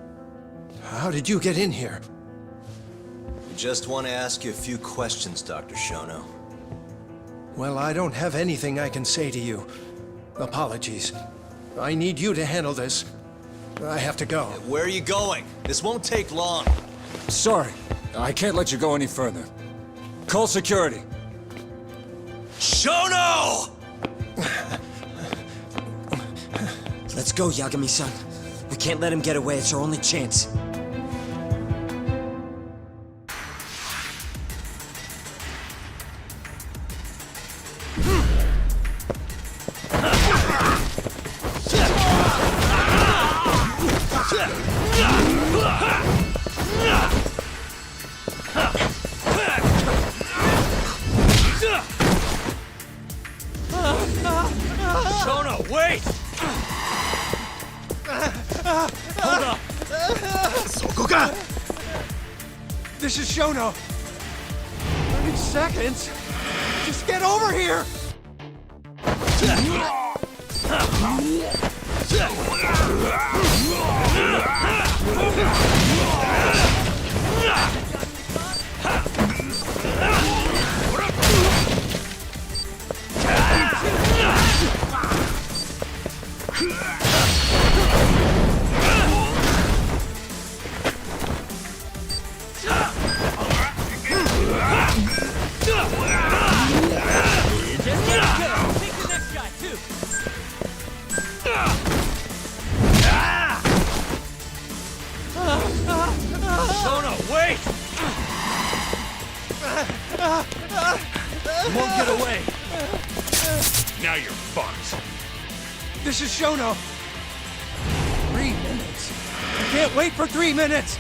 P: How did you get in here?
E: We just want to ask you a few questions, Dr. Shono.
P: Well, I don't have anything I can say to you. Apologies. I need you to handle this. I have to go.
E: Where are you going? This won't take long.
Q: Sorry, I can't let you go any further. Call security.
E: Shono!
H: Let's go, Yagami-san. We can't let him get away. It's our only chance.
E: Shono, wait! Hold up! Sokoka!
P: This is Shono. 30 seconds. Just get over here.
E: Shono, wait! You won't get away!
N: Now you're fucked.
P: This is Shono. 3 minutes. I can't wait for 3 minutes.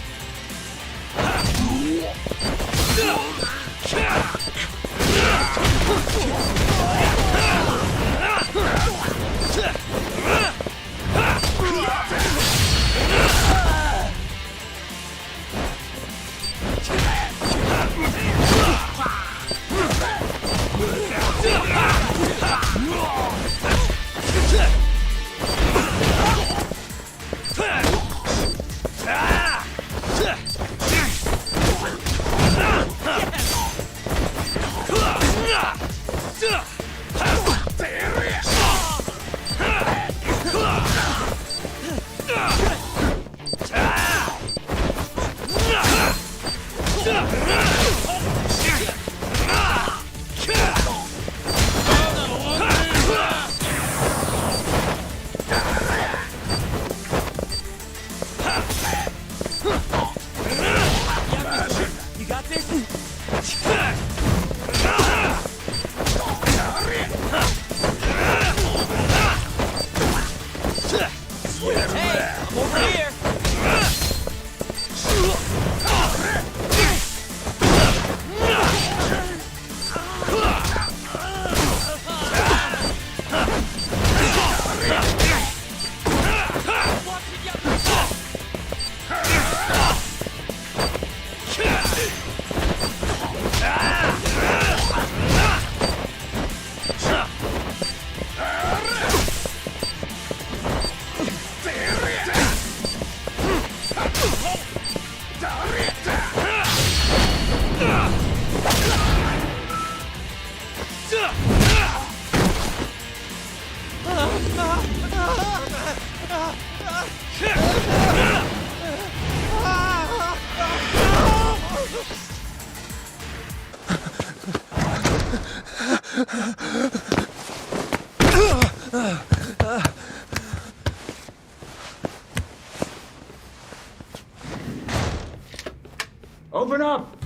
N: Open up!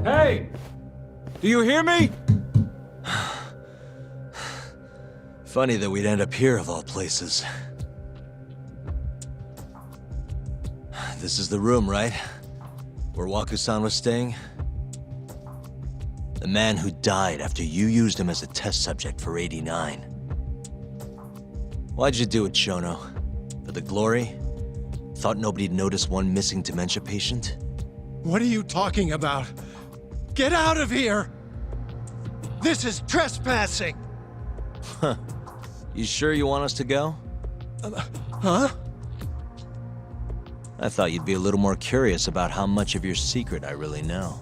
N: Hey! Do you hear me?
E: Funny that we'd end up here of all places. This is the room, right? Where Waku-san was staying? The man who died after you used him as a test subject for 89. Why'd you do it, Shono? For the glory? Thought nobody'd notice one missing dementia patient?
P: What are you talking about? Get out of here! This is trespassing!
E: Huh. You sure you want us to go?
P: Huh?
E: I thought you'd be a little more curious about how much of your secret I really know.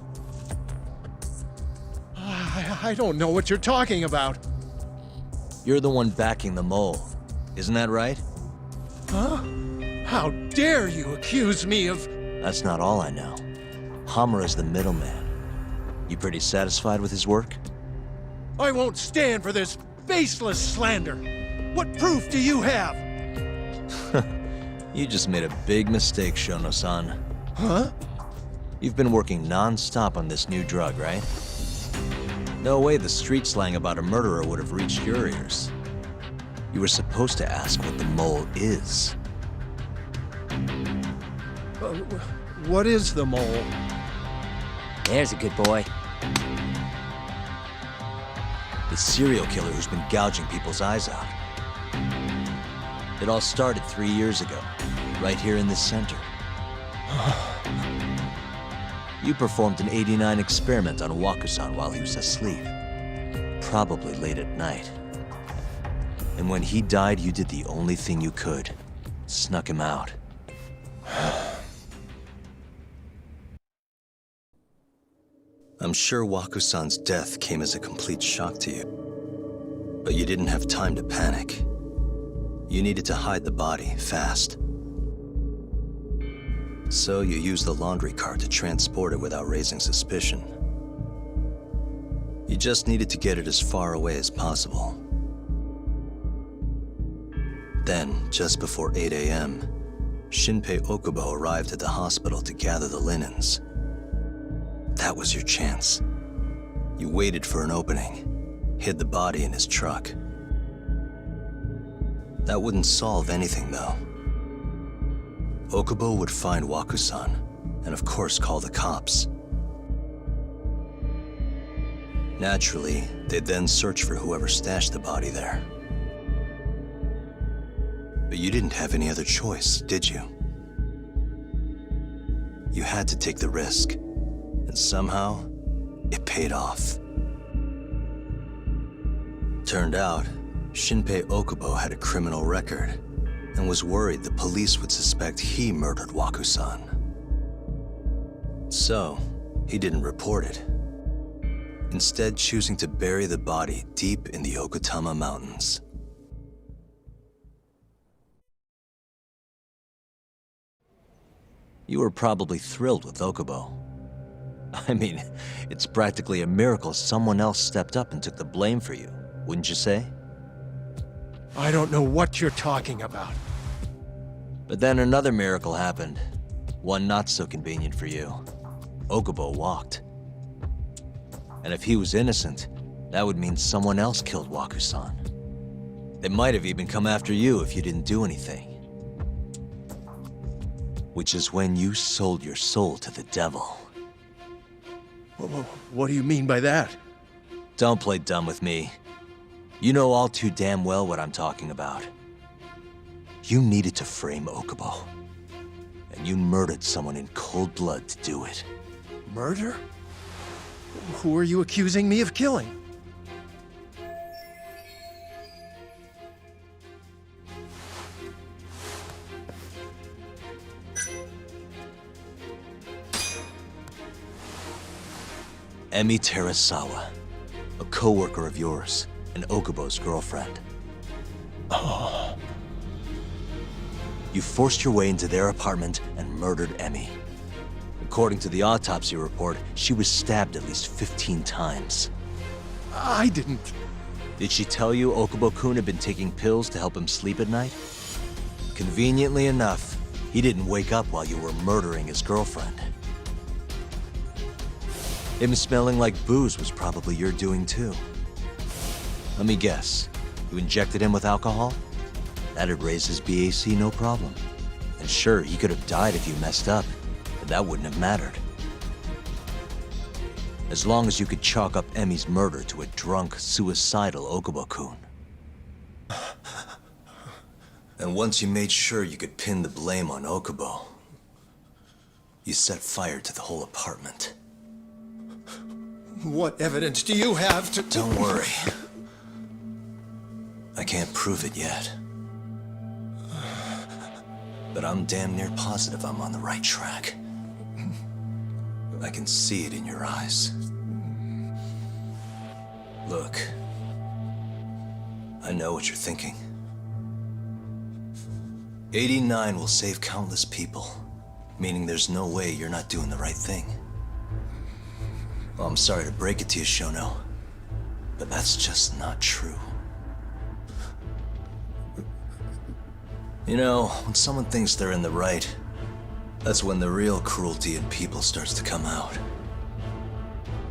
P: I don't know what you're talking about.
E: You're the one backing the mole, isn't that right?
P: Huh? How dare you accuse me of...
E: That's not all I know. Hamura's the middleman. You pretty satisfied with his work?
P: I won't stand for this baseless slander. What proof do you have?
E: You just made a big mistake, Shono-san.
P: Huh?
E: You've been working non-stop on this new drug, right? No way the street slang about a murderer would have reached your ears. You were supposed to ask what the mole is.
P: What is the mole?
H: There's a good boy.
E: The serial killer who's been gouging people's eyes out. It all started 3 years ago, right here in this center. You performed an 89 experiment on Waku-san while he was asleep. Probably late at night. And when he died, you did the only thing you could. Snuck him out. I'm sure Waku-san's death came as a complete shock to you. But you didn't have time to panic. You needed to hide the body, fast. So you used the laundry cart to transport it without raising suspicion. You just needed to get it as far away as possible. Then, just before 8 a.m., Shinpei Okubo arrived at the hospital to gather the linens. That was your chance. You waited for an opening, hid the body in his truck. That wouldn't solve anything, though. Okubo would find Waku-san, and of course call the cops. Naturally, they'd then search for whoever stashed the body there. But you didn't have any other choice, did you? You had to take the risk, and somehow, it paid off. Turned out, Shinpei Okubo had a criminal record, and was worried the police would suspect he murdered Waku-san. So, he didn't report it, instead choosing to bury the body deep in the Okutama Mountains. You were probably thrilled with Okubo. I mean, it's practically a miracle someone else stepped up and took the blame for you, wouldn't you say?
P: I don't know what you're talking about.
E: But then another miracle happened. One not so convenient for you. Okubo walked. And if he was innocent, that would mean someone else killed Waku-san. They might have even come after you if you didn't do anything. Which is when you sold your soul to the devil.
P: What do you mean by that?
E: Don't play dumb with me. You know all too damn well what I'm talking about. You needed to frame Okubo. And you murdered someone in cold blood to do it.
P: Murder? Who are you accusing me of killing?
E: Emi Terasawa, a co-worker of yours, and Okubo's girlfriend.
P: Oh.
E: You forced your way into their apartment and murdered Emi. According to the autopsy report, she was stabbed at least 15 times.
P: I didn't.
E: Did she tell you Okubo-kun had been taking pills to help him sleep at night? Conveniently enough, he didn't wake up while you were murdering his girlfriend. Him smelling like booze was probably your doing too. Let me guess, you injected him with alcohol? That'd raise his BAC no problem. And sure, he could have died if you messed up, but that wouldn't have mattered. As long as you could chalk up Emi's murder to a drunk, suicidal Okubo-kun. And once you made sure you could pin the blame on Okubo, you set fire to the whole apartment.
P: What evidence do you have to...
E: Don't worry. I can't prove it yet. But I'm damn near positive I'm on the right track. I can see it in your eyes. Look, I know what you're thinking. 89 will save countless people, meaning there's no way you're not doing the right thing. Well, I'm sorry to break it to you, Shono, but that's just not true. You know, when someone thinks they're in the right, that's when the real cruelty in people starts to come out.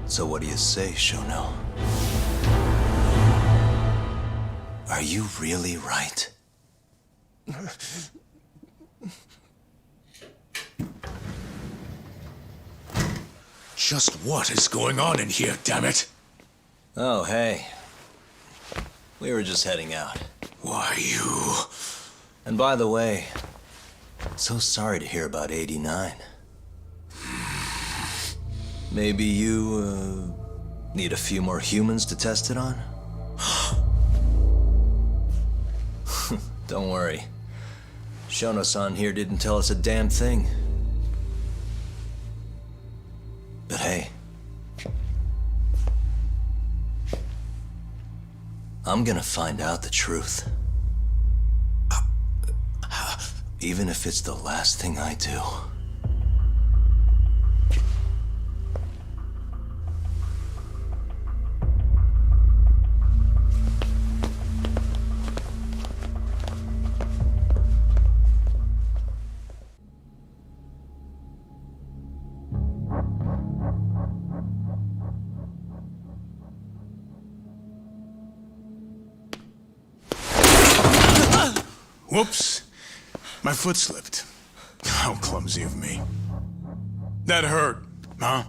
E: So what do you say, Shono? Are you really right?
B: Just what is going on in here, damn it?
E: Oh, hey. We were just heading out.
B: Why, you...
E: And by the way, so sorry to hear about 89. Maybe you, need a few more humans to test it on? Don't worry. Shono-san here didn't tell us a damn thing. But hey, I'm gonna find out the truth. Even if it's the last thing I do.
B: Whoops. My foot slipped. How clumsy of me. That hurt, huh?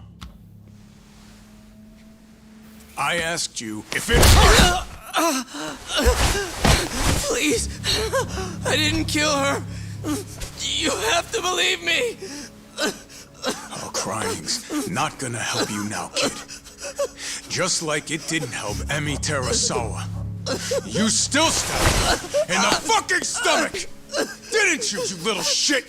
B: I asked you if it hurt!
A: Please! I didn't kill her! You have to believe me!
B: Oh, crying's not gonna help you now, kid. Just like it didn't help Emi Terasawa. You still stabbed her in the fucking stomach! Didn't you, you little shit?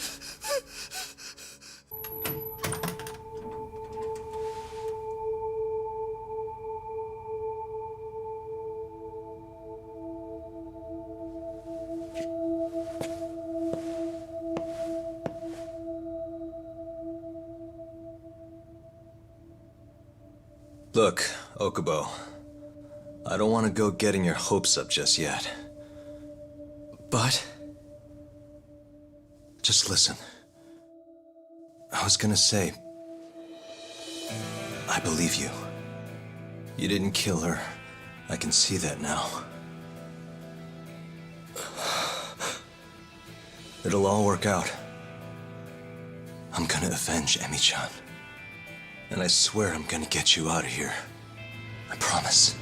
E: Look, Okubo. I don't want to go getting your hopes up just yet.
A: But?
E: Just listen. I was gonna say... I believe you. You didn't kill her. I can see that now. It'll all work out. I'm gonna avenge Emi-chan. And I swear I'm gonna get you out of here. I promise.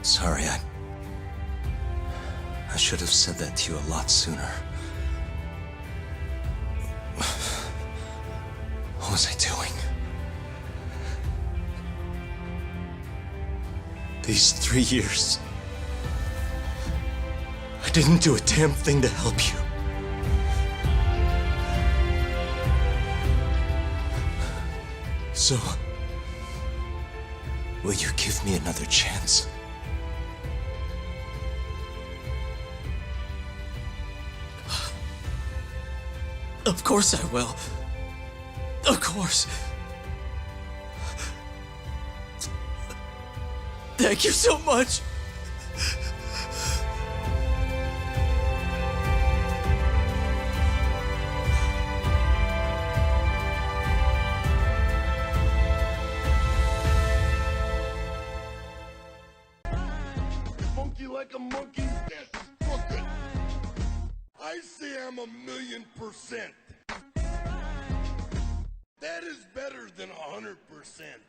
E: Sorry, I should have said that to you a lot sooner. What was I doing?
A: These 3 years, I didn't do a damn thing to help you. So,
E: will you give me another chance?
A: Of course I will. Of course. Thank you so much.
R: Funky like a monkey, that's crooked. I say I'm 1,000,000%. That is better than 100%.